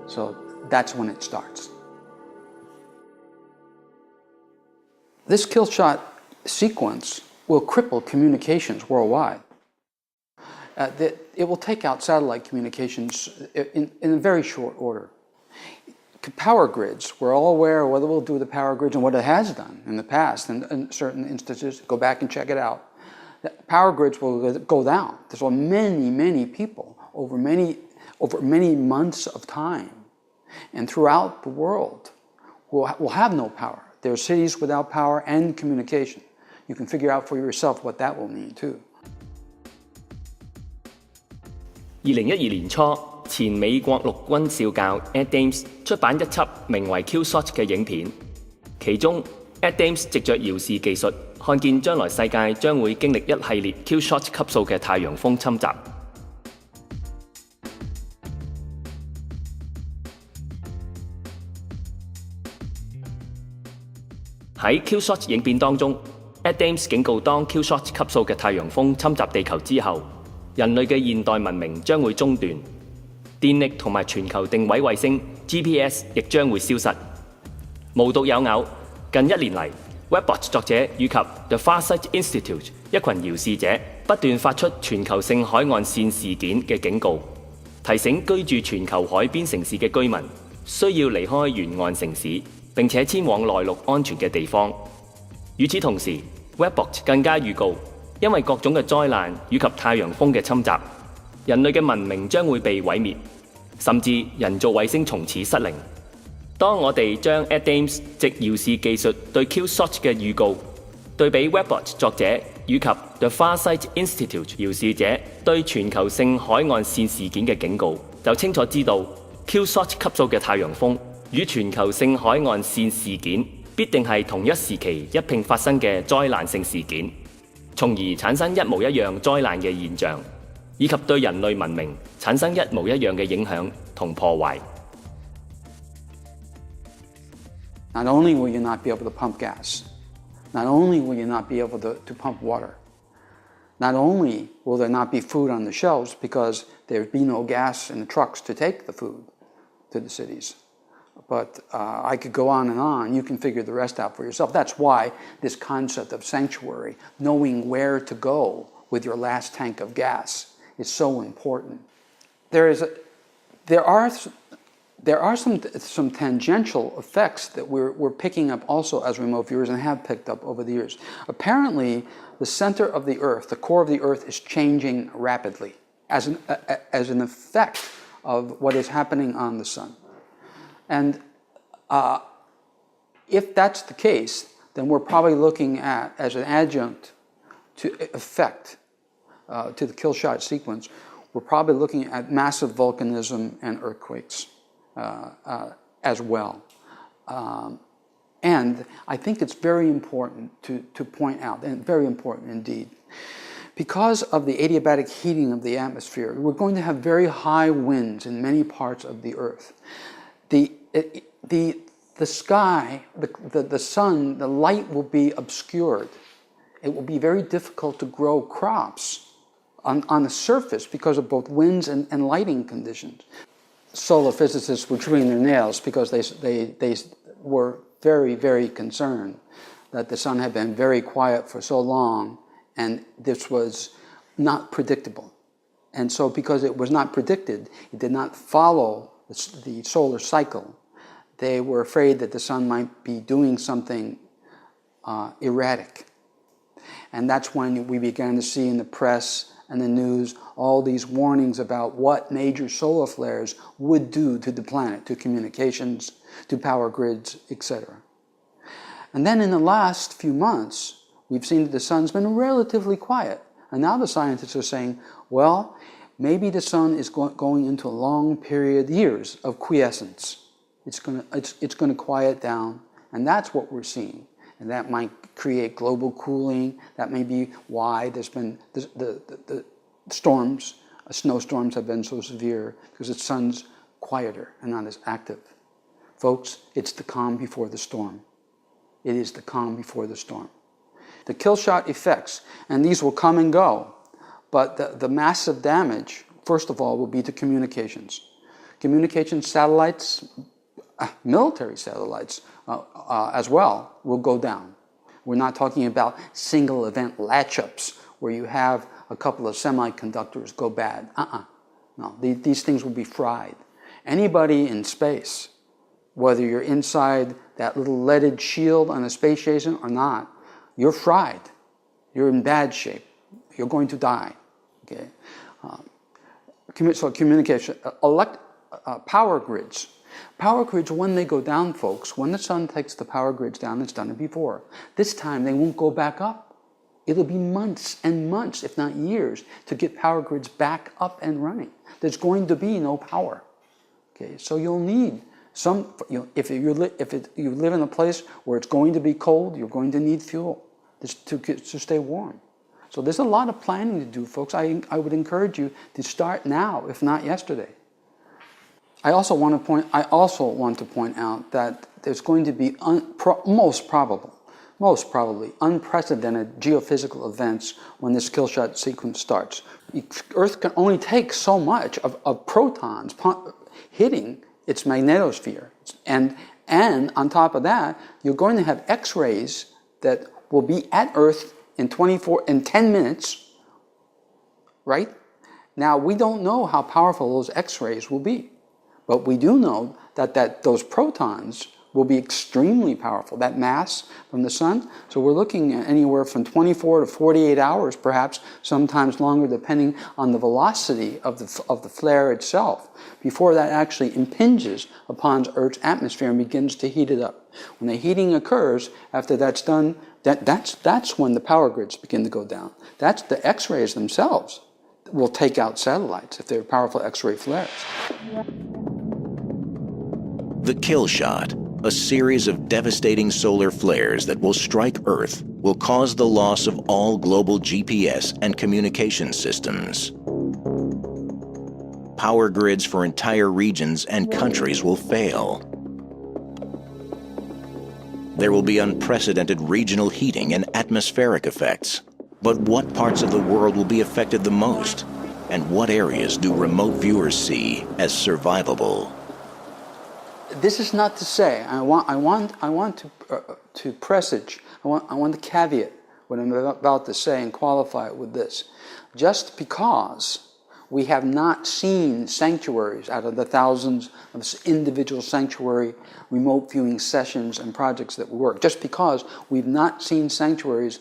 So that's when it starts. This Killshot sequence will cripple communications worldwide. It will take out satellite communications in a very short order. Power grids, we're all aware of what it will do to power grids and what it has done in the past, and in certain instances, go back and check it out. Power grids will go down. So many people over many months of time and throughout the world will have no power. There are cities without power and communication. You can figure out for yourself what that will mean too. 2012年初，前美國陸軍少校 Ed Dames 出版一輯名為《Killshot》嘅影片，其中 Ed Dames 藉着遙視技術，看見將來世界將會經歷一系列 Killshot 級數嘅太陽風侵襲。喺 Killshot 影片當中 ，Ed Dames 警告，當 Killshot 級數嘅太陽風侵襲地球之後，人類嘅現代文明將會中斷，電力同埋全球定位衛星 GPS 亦將會消失。無獨有偶，近一年嚟 ，Webbot 作者以及 The Farsight Institute 一群遙視者不斷發出全球性海岸線事件嘅警告，提醒居住全球海邊城市嘅居民需要離開沿岸城市，並且遷往內陸安全嘅地方。與此同時 ，Webbot 更加預告，因為各種嘅災難以及太陽風嘅侵襲，人類嘅文明將會被毀滅，甚至人造衛星從此失靈。當我哋將 Ed Dames 藉遙視技術對 Killshot 嘅預告，對比 Webbot 作者以及 The Farsight Institute 遙視者對全球性海岸線事件嘅警告，就清楚知道 Killshot 級數嘅太陽風與全球性海岸線事件必定係同一時期一併發生嘅災難性事件，從而產生一模一樣災難嘅現象，以及對人類文明產生一模一樣嘅影響同破壞。Not only will you not be able to pump gas, not only will you not be able to pump water, not only will there not be food on the shelves because there'd be no gas in the trucks to take the food to the cities, but I could go on and on. You can figure the rest out for yourself. That's why this concept of sanctuary, knowing where to go with your last tank of gas, is so important. There are some tangential effects that we're picking up also as remote viewers and have picked up over the years. Apparently, the center of the Earth, the core of the Earth, is changing rapidly as an effect of what is happening on the sun. And if that's the case, then we're probably looking at, as an adjunct to effect to the Killshot sequence, we're probably looking at massive volcanism and earthquakes as well. And I think it's very important to point out, and very important indeed, because of the adiabatic heating of the atmosphere, we're going to have very high winds in many parts of the Earth. The sky, the sun, the light will be obscured. It will be very difficult to grow crops on the surface because of both winds and lighting conditions. Solar physicists were chewing their nails because they were very, very concerned that the sun had been very quiet for so long And this was not predictable. And so because it was not predicted, it did not follow the solar cycle, they were afraid that the sun might be doing something erratic. And that's when we began to see in the press and the news all these warnings about what major solar flares would do to the planet, to communications, to power grids, etc. And then in the last few months, we've seen that the sun's been relatively quiet. And now the scientists are saying, well, maybe the sun is going into a long period, years of quiescence. It's going to quiet down, and that's what we're seeing. And that might create global cooling. That may be why there's been the storms, snowstorms have been so severe, because the sun's quieter and not as active. Folks, it's the calm before the storm. It is the calm before the storm. The Killshot effects, and these will come and go, but the massive damage, first of all, will be to communications. Communications satellites, military satellites as well, will go down. We're not talking about single event latch-ups where you have a couple of semiconductors go bad. No, these things will be fried. Anybody in space, whether you're inside that little leaded shield on a space station or not, you're fried. You're in bad shape. You're going to die. Okay. So communication, power grids. Power grids, when they go down, folks, when the sun takes the power grids down, it's done it before. This time they won't go back up. It'll be months and months, if not years, to get power grids back up and running. There's going to be no power. Okay, so you'll need some. If you live in a place where it's going to be cold, you're going to need fuel to stay warm. So there's a lot of planning to do, folks. I would encourage you to start now, if not yesterday. I also want to point out that there's going to be most probably unprecedented geophysical events when this Killshot sequence starts. Earth can only take so much of protons hitting its magnetosphere, and on top of that, you're going to have X-rays that will be at Earth in 10 minutes, right? Now, we don't know how powerful those X-rays will be, but we do know that those protons will be extremely powerful, that mass from the sun. So we're looking at anywhere from 24 to 48 hours, perhaps, sometimes longer, depending on the velocity of the flare itself, before that actually impinges upon Earth's atmosphere and begins to heat it up. When the heating occurs, after that's done, that's when the power grids begin to go down. That's the X-rays themselves will take out satellites if they're powerful X-ray flares. The Killshot, a series of devastating solar flares that will strike Earth, will cause the loss of all global GPS and communication systems. Power grids for entire regions and countries will fail. There will be unprecedented regional heating and atmospheric effects. But what parts of the world will be affected the most? And what areas do remote viewers see as survivable? This is not to say, I want to presage, I want to caveat what I'm about to say and qualify it with this. Just because we have not seen sanctuaries out of the thousands of individual sanctuary remote viewing sessions and projects that we work, just because we've not seen sanctuaries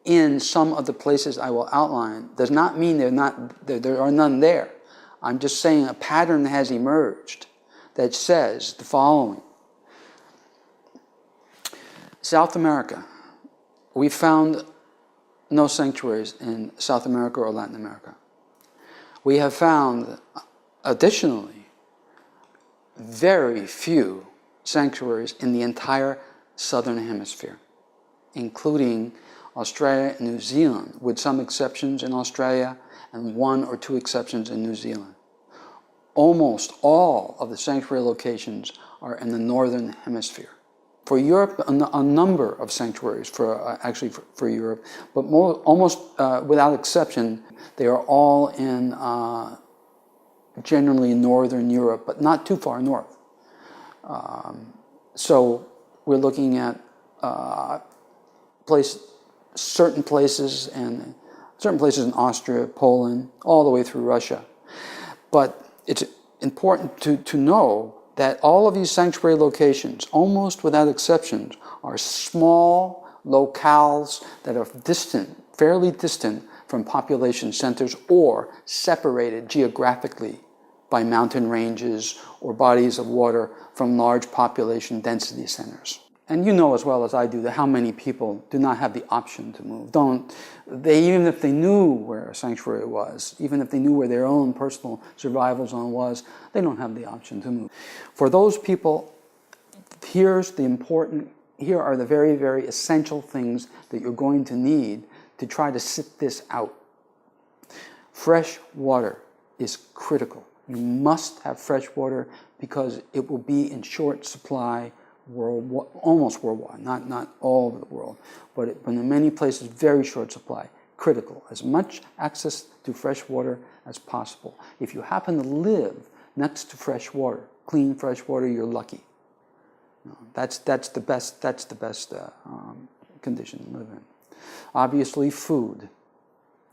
in some of the places I will outline, does not mean there are none there. I'm just saying a pattern has emerged that says the following. South America, we found no sanctuaries in South America or Latin America. We have found, additionally, very few sanctuaries in the entire southern hemisphere, including Australia and New Zealand, with some exceptions in Australia and 1 or 2 exceptions in New Zealand. Almost all of the sanctuary locations are in the northern hemisphere. For Europe, a number of sanctuaries for Europe, but almost without exception, they are all in generally northern Europe, but not too far north. So we're looking at certain places in Austria, Poland, all the way through Russia. But it's important to know that all of these sanctuary locations, almost without exceptions, are small locales that are distant, fairly distant from population centers or separated geographically by mountain ranges or bodies of water from large population density centers. And you know as well as I do that how many people do not have the option to move. Even if they knew where a sanctuary was, even if they knew where their own personal survival zone was, they don't have the option to move. For those people, here are the very, very essential things that you're going to need to try to sit this out. Fresh water is critical. You must have fresh water because it will be in short supply almost worldwide, not all over the world, but in many places, very short supply, critical. As much access to fresh water as possible. If you happen to live next to fresh water, clean fresh water, you're lucky. That's the best condition to live in. Obviously, food.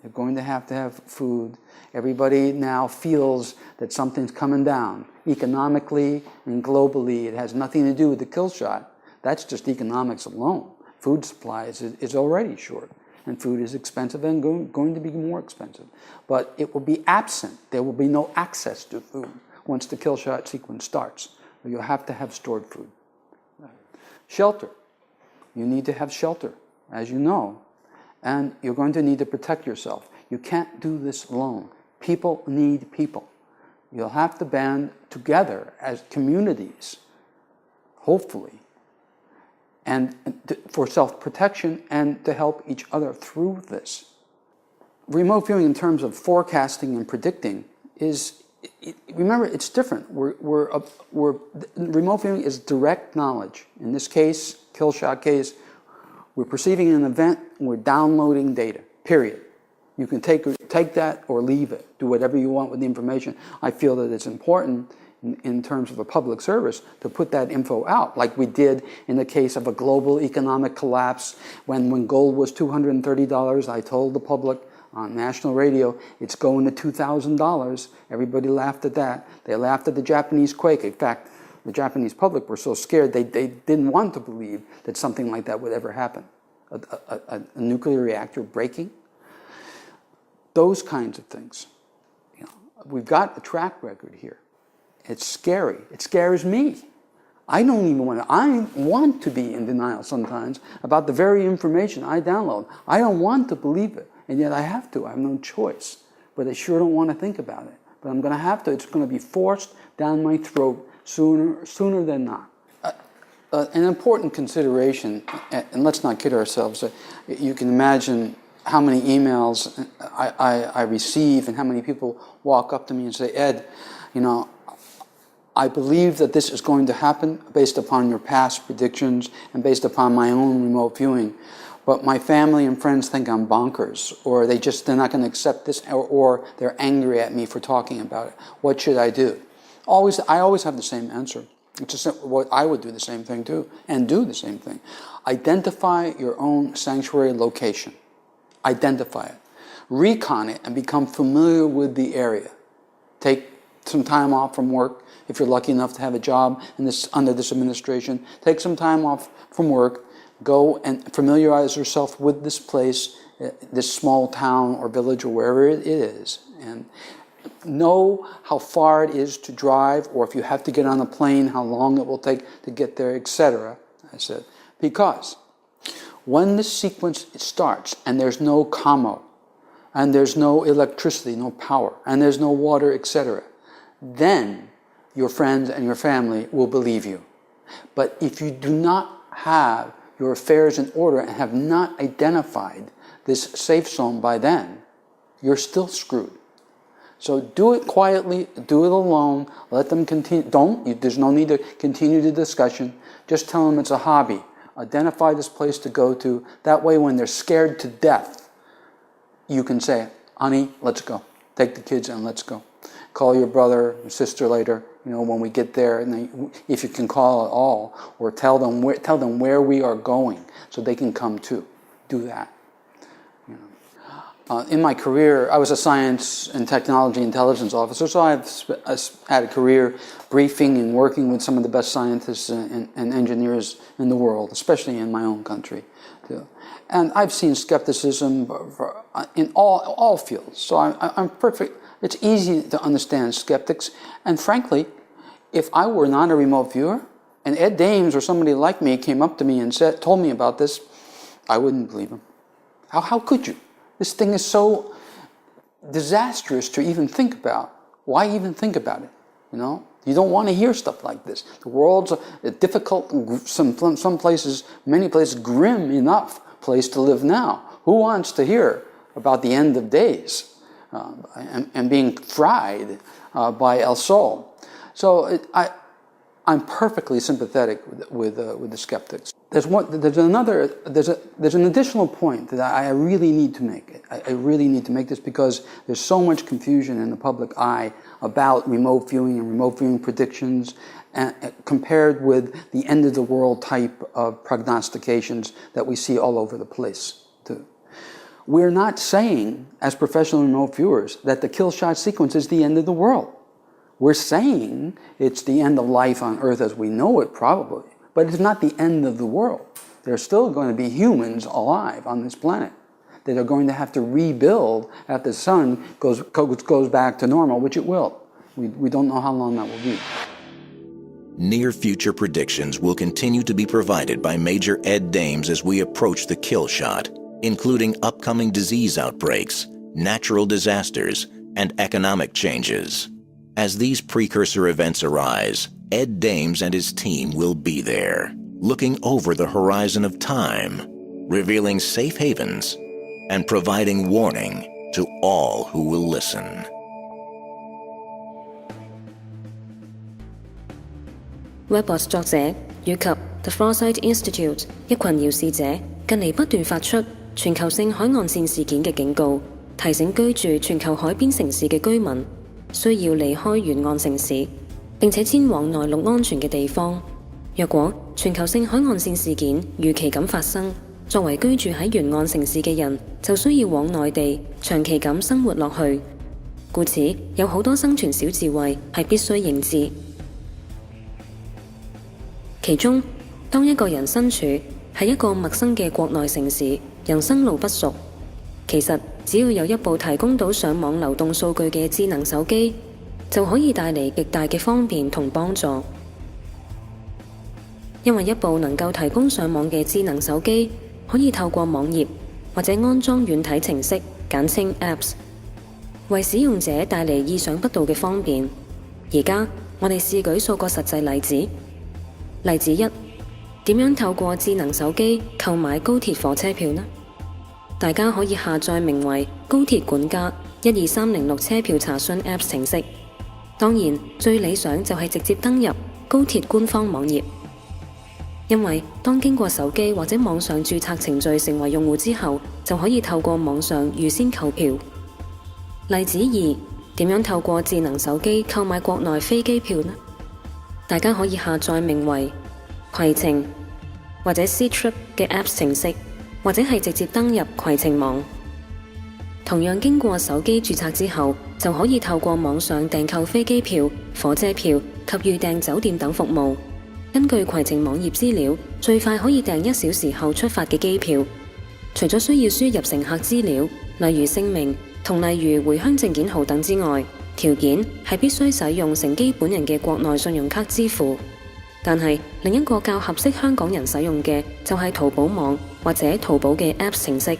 You're going to have food. Everybody now feels that something's coming down. Economically and globally, it has nothing to do with the Killshot. That's just economics alone. Food supply is already short, and food is expensive and going to be more expensive. But it will be absent. There will be no access to food once the Killshot sequence starts. You'll have to have stored food. Shelter. You need to have shelter, as you know. And you're going to need to protect yourself. You can't do this alone. People need people. You'll have to band together as communities, hopefully, and for self-protection and to help each other through this. Remote viewing in terms of forecasting and predicting remember, it's different. Remote viewing is direct knowledge. In this case, Killshot case, we're perceiving an event, and we're downloading data, period. You can take that or leave it. Do whatever you want with the information. I feel that it's important in terms of a public service to put that info out, like we did in the case of a global economic collapse. When gold was $230, I told the public on national radio, it's going to $2,000. Everybody laughed at that. They laughed at the Japanese quake. In fact, the Japanese public were so scared they didn't want to believe that something like that would ever happen. A nuclear reactor breaking. Those kinds of things. We've got a track record here. It's scary. It scares me. I want to be in denial sometimes about the very information I download. I don't want to believe it, and yet I have to. I have no choice. But I sure don't want to think about it. But I'm going to have to. It's going to be forced down my throat sooner than not. An important consideration, and let's not kid ourselves, you can imagine how many emails I receive and how many people walk up to me and say, Ed, I believe that this is going to happen based upon your past predictions and based upon my own remote viewing. But my family and friends think I'm bonkers, or they're not going to accept this, or they're angry at me for talking about it. What should I do? I always have the same answer. It's just what I would do the same thing too, and do the same thing. Identify your own sanctuary location. Identify it. Recon it and become familiar with the area. Take some time off from work. If you're lucky enough to have a job under this administration, take some time off from work. Go and familiarize yourself with this place, this small town or village or wherever it is. And know how far it is to drive, or if you have to get on a plane, how long it will take to get there, etc. I said, because when this sequence starts and there's no commo, and there's no electricity, no power, and there's no water, etc., then your friends and your family will believe you. But if you do not have your affairs in order and have not identified this safe zone by then, you're still screwed. So do it quietly, do it alone, let them continue. There's no need to continue the discussion. Just tell them it's a hobby. Identify this place to go to. That way when they're scared to death, you can say, honey, let's go. Take the kids and let's go. Call your brother or sister later, when we get there, and if you can call at all, or tell them where we are going so they can come too. Do that. In my career, I was a science and technology intelligence officer, so I've had a career briefing and working with some of the best scientists and engineers in the world, especially in my own country, too. And I've seen skepticism in all fields, so I'm perfect. It's easy to understand skeptics, and frankly, if I were not a remote viewer, and Ed Dames or somebody like me came up to me and told me about this, I wouldn't believe him. How could you? This thing is so disastrous to even think about. Why even think about it? You know, you don't want to hear stuff like this. The world's a difficult, some places, many places, grim enough place to live now. Who wants to hear about the end of days and being fried by El Sol? So I'm perfectly sympathetic with the skeptics. There's an additional point that I really need to make. I really need to make this because there's so much confusion in the public eye about remote viewing and remote viewing predictions compared with the end of the world type of prognostications that we see all over the place too. We're not saying, as professional remote viewers, that the Killshot sequence is the end of the world. We're saying it's the end of life on Earth as we know it, probably, but it's not the end of the world. There are still going to be humans alive on this planet that are going to have to rebuild after the sun goes back to normal, which it will. We don't know how long that will be. Near-future predictions will continue to be provided by Major Ed Dames as we approach the kill shot, including upcoming disease outbreaks, natural disasters, and economic changes. As these precursor events arise, Ed Dames and his team will be there, looking over the horizon of time, revealing safe havens, and providing warning to all who will listen. Webbox 作者以及 The Foresight Institute 一群遙視者近嚟不斷發出全球性海岸線事件嘅警告，提醒居住全球海邊城市嘅居民需要離開沿岸城市，並且遷往內陸安全嘅地方。若果全球性海岸線事件如期咁發生，作為居住喺沿岸城市嘅人就需要往內地長期咁生活落去。故此，有好多生存小智慧係必須認知。其中，當一個人身處喺一個陌生嘅國內城市，人生路不熟，其實只要有一部提供到上網流動數據嘅智能手機，就可以帶嚟極大嘅方便同幫助。因為一部能夠提供上網嘅智能手機，可以透過網頁或者安裝軟體程式，簡稱 Apps， 為使用者帶嚟意想不到嘅方便。而家我哋試舉數個實際例子。例子一，點樣透過智能手機購買高鐵火車票呢？大家可以下載名為高鐵管家12306車票查詢 Apps 程式。當然，最理想就係直接登入高鐵官方網頁，因為當經過手機或者網上註冊程序成為用戶之後，就可以透過網上預先購票。例子二，點樣透過智能手機購買國內飛機票呢？大家可以下載名為攜程或者 C-Trip 嘅 Apps 程式，或者係直接登入攜程網。同樣經過手機註冊之後，就可以透過網上訂購飛機票、火車票及預訂酒店等服務。根據攜程網頁資料，最快可以訂1小時後出發嘅機票。除咗需要輸入乘客資料，例如姓名同例如回鄉證件號等之外，條件係必須使用乘機本人嘅國內信用卡支付。但係另一個較合適香港人使用嘅就係淘寶網或者淘寶嘅 Apps 程式。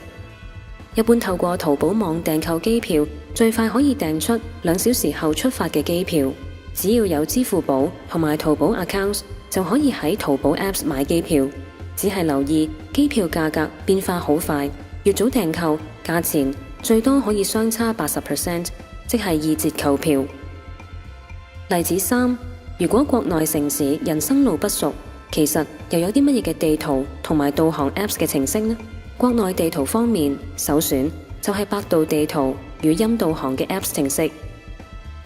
一般透過淘寶網訂購機票，最快可以訂出2小時後出發嘅機票。只要有支付寶同埋淘寶 account， 就可以喺淘寶 Apps 買機票。只係留意機票價格變化好快，越早訂購，價錢最多可以相差 80%。即係2折購票。例子3，如果國內城市人生路不熟，其實又有啲乜嘢嘅地圖同埋導航 Apps 嘅程式呢？國內地圖方面，首選就係百度地圖語音導航嘅 Apps 程式。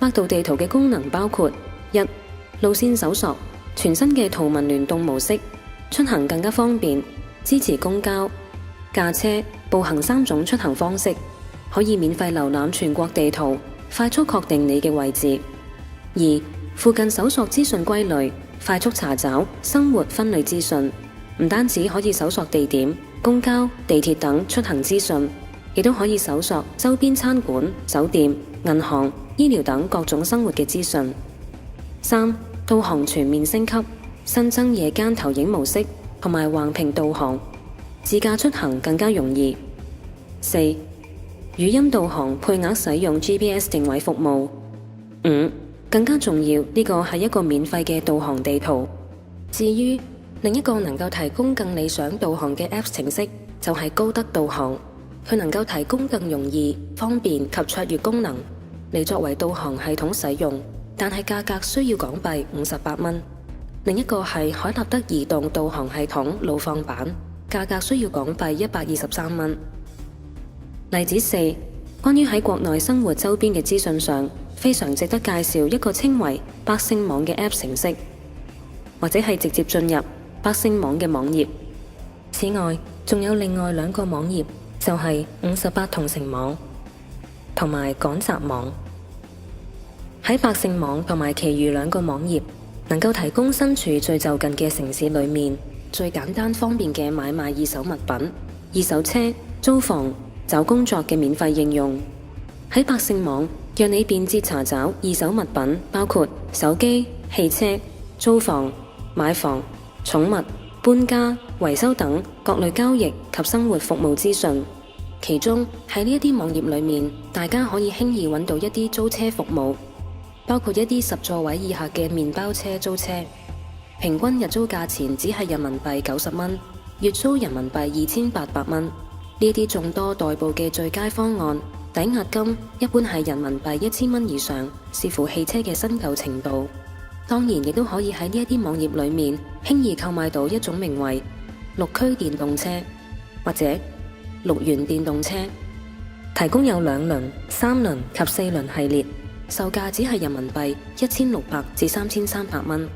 百度地圖嘅功能包括1，路線搜索，全新嘅圖文聯動模式，出行更加方便，支持公交、駕車、步行3種出行方式。可以免費瀏覽全國地圖，快速確定你嘅位置。2. 附近搜索資訊歸類，快速查找生活分類資訊，唔單止可以搜索地點、公交、地鐵等出行資訊，亦都可以搜索周邊餐館、酒店、銀行、醫療等各種生活嘅資訊。3. 導航全面升級，新增夜間投影模式同埋橫屏導航，自駕出行更加容易。4. 語音導航配額使用 GPS 定位服務。5. 更加重要，呢個係一個免費嘅導航地圖。至於另一個能夠提供更理想導航嘅 Apps 程式，就係高德導航。佢能夠提供更容易、方便及卓越功能，嚟作為導航系統使用，但係價格需要港幣58蚊。另一個係海納德移動導航系統路況版，價格需要港幣123蚊。例子4，關於喺國內生活周邊嘅資訊上，非常值得介紹一個稱為百姓網嘅 App 程式，或者係直接進入百姓網嘅網頁。此外，仲有另外2個網頁，就係58同城網同埋趕集網。喺百姓網同埋其餘2個網頁，能夠提供身處最就近嘅城市裏面最簡單方便嘅買賣二手物品、二手車、租房、找工作嘅免費應用。喺百姓網，讓你便捷查找二手物品，包括手機、汽車、租房、買房、寵物、搬家、維修等各類交易及生活服務資訊。其中喺呢一啲網頁裏面，大家可以輕易揾到一啲租車服務，包括一啲10座位以下嘅麵包車租車，平均日租價錢只係人民幣90蚊，月租人民幣2800蚊。呢啲眾多代步嘅最佳方案，抵押金一般係人民幣1000蚊以上，視乎汽車嘅新舊程度。當然亦都可以喺呢一啲網頁裏面輕易購買到一種名為6驅電動車或者6元電動車，提供有2輪、3輪及4輪系列，售價只係人民幣1600至3300蚊。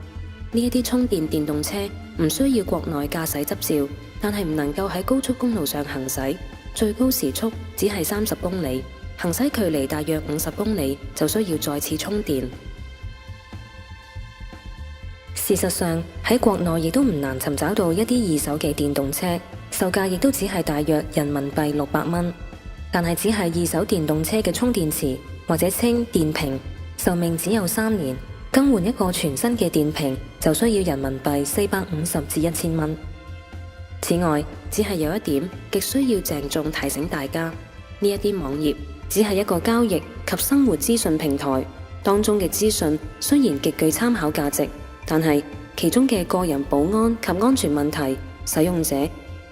呢一啲充電電動車唔需要國內駕駛執照，但係唔能夠喺高速公路上行駛，最高時速只係30公里，行駛距離大約50公里就需要再次充電。事實上喺國內亦都唔難尋找到一啲二手嘅電動車，售價亦都只係大約人民幣600蚊，但係只係二手電動車嘅充電池或者稱電瓶，壽命只有3年，更換一個全新嘅電瓶就需要人民幣450至1000蚊。此外，只係有一點極需要鄭重提醒大家，呢一啲網頁只係一個交易及生活資訊平台，當中嘅資訊雖然極具參考價值，但係其中嘅個人保安及安全問題，使用者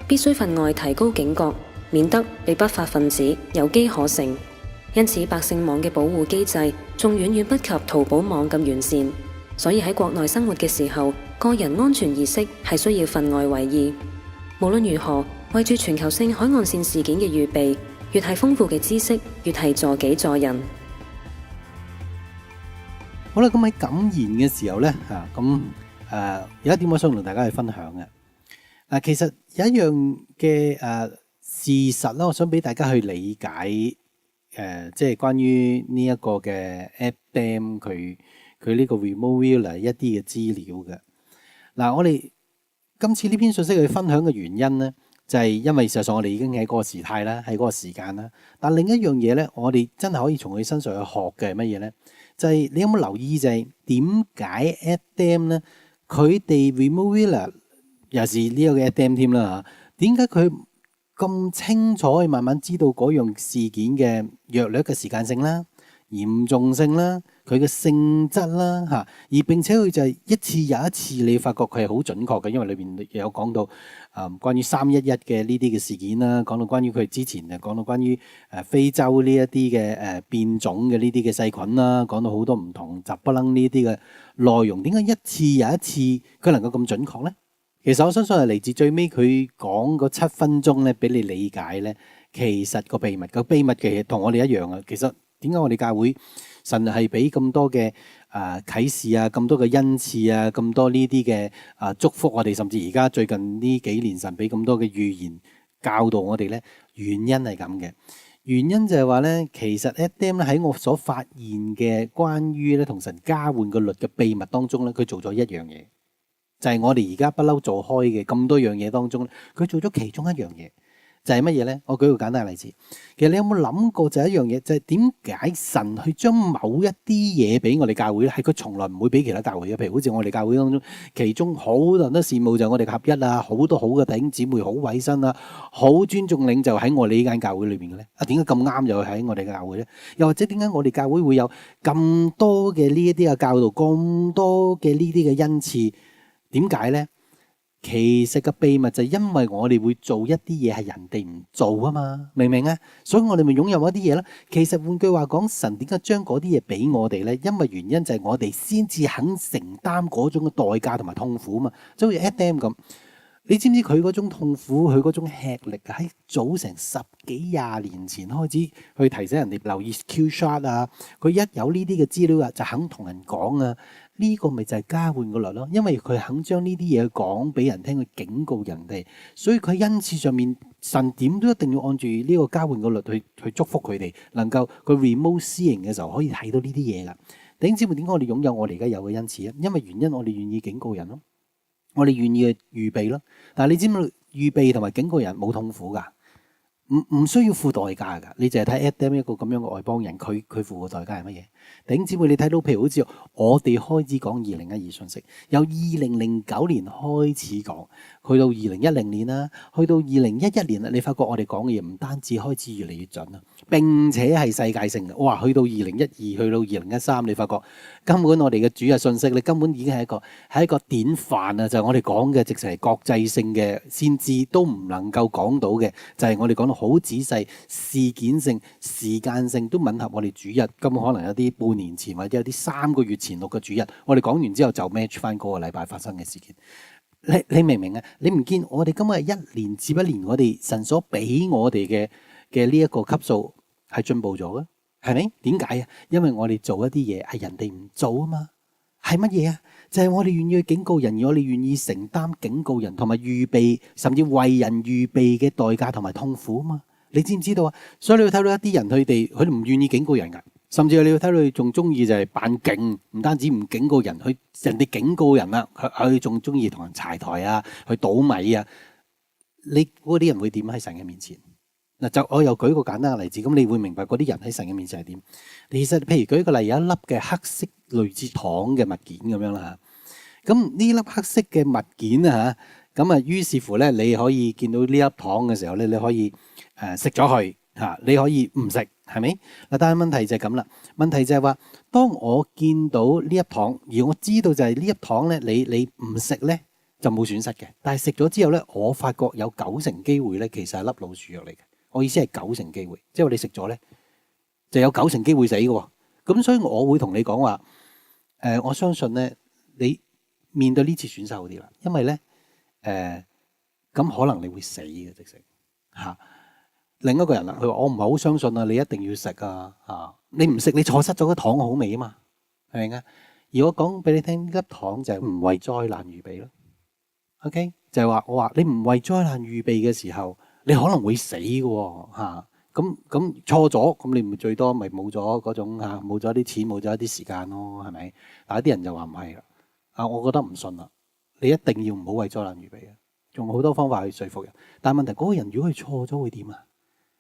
必須分外提高警覺，免得被不法分子有機可乘。因此，百姓網嘅保護機制仲遠遠不及淘寶網咁完善，所以喺國內生活嘅時候，個人安全意識係需要分外為意。無論如何，為住全球性海岸線事件嘅預備，越係豐富嘅知識，越係助己助人。好啦，咁喺感言嘅時候呢，有一點我想同大家去分享嘅。其實有一樣嘅事實啦，我想俾大家去理解，即係關於呢一個嘅 AppDam 佢呢個 Remote Viewer 一啲嘅資料嘅。嗱，我哋今次呢篇信息去分享嘅原因呢，就係因為事實上我哋已經喺嗰個時態啦，喺嗰個時間啦。但另一樣嘢呢，我哋真係可以從佢身上去學嘅係乜嘢呢？就係你有冇留意就係點解 AppDam 呢？佢哋 Remote Viewer 又是呢個嘅 AppDam 添啦嚇，點解佢咁清楚可以慢慢知道嗰樣事件嘅約略嘅時間性啦、嚴重性啦、佢嘅性質啦嚇，而並且佢就係一次又一次，你發覺佢係好準確嘅，因為裏邊有講到關於311嘅呢啲嘅事件啦，講到關於佢之前講到關於非洲呢一啲嘅變種嘅呢啲嘅細菌啦，講到好多唔同雜不楞呢啲嘅內容，點解一次又一次佢能夠咁準確呢？其實我相信係嚟自最尾佢講嗰7分鐘咧，俾你理解咧。其實個秘密其實同我哋一樣啊。其實點解我哋教會神係俾咁多嘅啟示啊，咁多嘅恩賜啊，咁多呢啲嘅祝福我哋，甚至而家最近呢幾年神俾咁多嘅預言教導我哋咧，原因係咁嘅。原因就係話咧，其實 Adam 咧喺我所發現嘅關於咧同神交換個律嘅秘密當中咧，佢做咗一樣嘢，就係我哋而家不嬲做開嘅咁多樣嘢當中，佢做咗其中一樣嘢。就係乜嘢咧？我舉個簡單嘅例子，其實你有冇諗過就係一樣嘢，就係點解神去將某一啲嘢俾我哋教會咧，係佢從來唔會俾其他教會嘅。譬如好似我哋教會當中，其中好多人都羨慕就係我哋嘅合一啊，好多好嘅弟兄姊妹好委身啊，好尊重領袖喺我哋呢間教會裏邊嘅咧。啊，點解咁啱又喺我哋嘅教會咧？又或者點解我哋教會會有咁多嘅呢一啲嘅教導，咁多嘅呢啲嘅恩賜？點解咧？其實個秘密就係因為我哋會做一啲嘢係人哋唔做啊嘛，明唔明啊？所以我哋咪擁有一啲嘢咯。其實換句話講，神點解將嗰啲嘢俾我哋咧？因為原因就係我哋先至肯承擔嗰種嘅代價同埋痛苦啊嘛。就好似 Adam 咁，你知唔知佢嗰種痛苦，佢嗰種吃力啊？喺早成10幾20年前開始去提醒人哋留意 Killshot 啊，佢一有呢啲嘅資料啊，就肯同人講啊。呢個咪就係交換個律咯，因為佢肯將呢啲嘢講俾人聽，去警告人哋，所以佢恩賜上面，神點都一定要按住呢個交換個律去祝福佢哋，能夠佢 remote seeing 嘅時候可以睇到呢啲嘢噶。弟兄姊妹，點解我哋擁有我哋而家有嘅恩賜啊？因為原因我哋願意警告人咯，我哋願意去預備咯。但係你知唔知預備同埋警告人冇痛苦噶？唔需要付代價噶，你淨係睇 Adam 一個咁樣嘅外邦人，佢付嘅代價係乜嘢？弟兄姊妹，你睇到譬如好似我哋開始講2012信息，由2009年開始講，去到2010年啦，去到2011年啦，你發覺我哋講嘅嘢唔單止開始越嚟越準啦，並且係世界性嘅。哇！去到2012，去到2013，你發覺根本我哋嘅主日信息，你根本已經係一個典範啊！就係我哋講嘅，直情係國際性嘅，先知都唔能夠講到嘅，就係我哋講到好仔細、事件性、時間性都吻合我哋主日。根本可能有啲半年前或者有啲3個月前錄嘅主日，我哋講完之後就 match 翻嗰個禮拜發生嘅事件。你明唔明啊？你唔見我哋今日係一年接一年，我哋神所俾我哋嘅呢一個級數係進步咗嘅，係咪？點解啊？因為我哋做一啲嘢係人哋唔做啊嘛。係乜嘢啊？就係我哋願意去警告人，而我哋願意承擔警告人同埋預備，甚至為人預備嘅代價同埋痛苦啊嘛。你知唔知道啊？所以你會睇到一啲人，佢哋唔願意警告人噶，甚至你會睇到佢仲中意就係扮勁，唔單止唔警告人，人哋警告人啦，佢仲中意同人柴台啊，去倒米啊。你嗰啲人會點喺神嘅面前？嗱，就我又舉個簡單嘅例子，咁你會明白嗰啲人喺神嘅面前係點。其實譬如舉一個例，有一粒嘅黑色類似糖嘅物件咁樣啦嚇，咁呢粒黑色嘅物件啊嚇，咁啊於是乎咧，你可以見到呢粒糖嘅時候咧，你可以食咗佢嚇，你可以唔食，係咪？嗱，但係問題就係咁啦，問題就係話，當我見到呢粒糖，而我知道就係呢粒糖咧，你唔食咧就冇損失嘅，但係食咗之後咧，我發覺有90%機會咧，其實係粒老鼠藥嚟嘅。我意思係90%機會，即係話你食咗咧，就有90%機會死嘅。咁所以我會同你講話，我相信咧，你面對呢次選手好啲啦，因為咧，咁可能你會死嘅，直情嚇。另一個人啦，佢話我唔係好相信啊，你一定要食啊嚇，你唔食你錯失咗個糖嘅好味啊嘛，係咪啊？而我講俾你聽，呢粒糖就係唔為災難預備咯。OK， 就係話我話你唔為災難預備嘅時候，你可能會死嘅喎嚇，咁錯咗，咁你咪最多咪冇咗嗰種嚇，冇咗啲錢，冇咗一啲時間咯，係咪？但係啲人就話唔係啦，我覺得唔信啦，你一定要唔好為災難預備嘅，仲好多方法去說服人。但係問題嗰個人如果佢錯咗會點啊？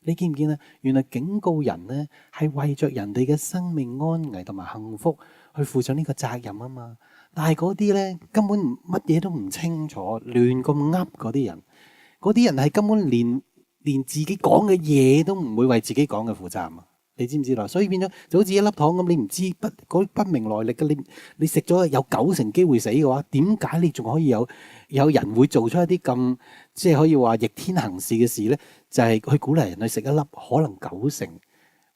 你見唔見啊？原來警告人呢係為着人哋嘅生命安危同埋幸福去負上呢個責任啊嘛。但係嗰啲呢根本乜嘢都唔清楚，亂咁噏嗰啲人。嗰啲人係根本連自己講嘅嘢都唔會為自己講嘅負責啊！你知唔知啦？所以變咗就好似一粒糖咁，你唔知不明來歷嘅，你食咗有90%機會死嘅話，點解你仲可以有人會做出一啲咁即係可以話逆天行事嘅事咧？就係去鼓勵人去食一粒可能90%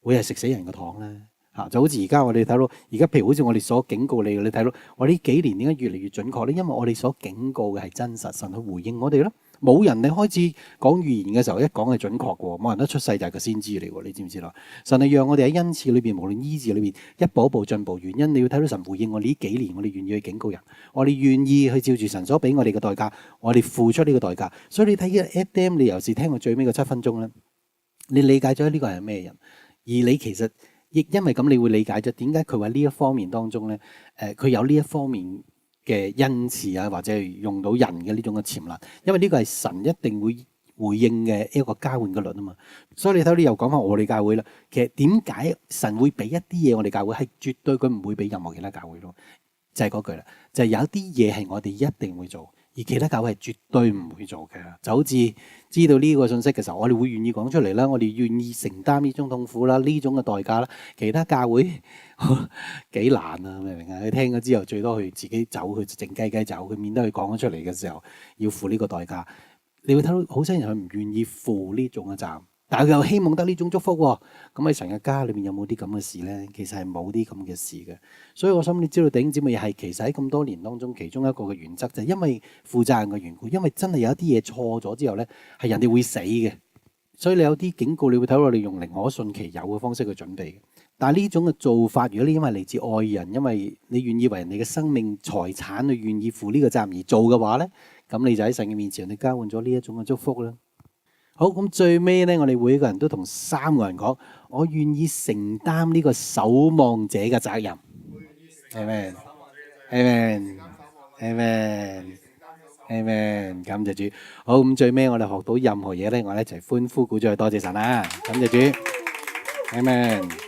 會係食死人嘅糖咧嚇！就好似而家我哋睇到，而家譬如好似我哋所警告你嘅，你睇到我呢幾年點解越嚟越準確咧？因為我哋所警告嘅係真實，神去回應我哋咯。冇人你開始講預言嘅時候，一講係準確嘅喎，冇人一出世就係個先知嚟喎，你知唔知啦？神係讓我哋喺恩賜裏邊，無論醫治裏邊，一步一步進步。原因你要睇到神回應我哋呢幾年，我哋願意去警告人，我哋願意去照住神所俾我哋嘅代價，我哋付出呢個代價。所以你睇嘅 Adam， 你尤其是聽到最尾嘅7分鐘咧，你理解咗呢個係咩人，而你其實亦因為咁，你會理解咗點解佢話呢一方面當中咧，佢有呢一方面嘅恩賜啊，或者係用到人嘅呢種嘅潛能，因為呢個係神一定會回應嘅一個交換嘅律啊嘛。所以你睇到你又講翻我哋教會啦，其實點解神會俾一啲嘢我哋教會係絕對佢唔會俾任何其他教會咯？就係嗰句啦，就係有啲嘢係我哋一定會做，而其他教會係絕對唔會做嘅。就好似知道呢個信息嘅時候，我哋會願意講出嚟啦，我哋願意承擔呢種痛苦啦，呢種嘅代價啦。其他教會幾難啊，明唔明啊？佢聽咗之後，最多佢自己走，佢靜雞雞走，佢免得佢講咗出嚟嘅時候要付呢個代價。你會睇到好多人佢唔願意付呢種嘅責任。但係佢又希望得呢種祝福喎，咁喺神嘅家裏面有冇啲咁嘅事呢？其實係冇啲咁嘅事嘅。所以我想你知道弟兄姊妹係其實喺咁多年當中，其中一個嘅原則就係因為負責任嘅緣故，因為真係有一啲嘢錯咗之後呢，係人哋會死嘅。所以你有啲警告，你會睇到我哋用寧可信其有嘅方式去準備。但係呢種嘅做法，如果你因為嚟自愛人，因為你願意為人哋嘅生命財產去願意負呢個責任而做嘅話呢，咁你就喺神嘅面前，你交換咗呢一種嘅祝福啦。好，咁最尾咧，我哋每一個人都同3個人講，我願意承擔呢個守望者嘅責任。Amen， Amen， Amen， Amen， 感謝主。好，咁最尾我哋學到任何嘢咧，我哋一齊歡呼鼓掌，多謝神啦！感謝主，Amen。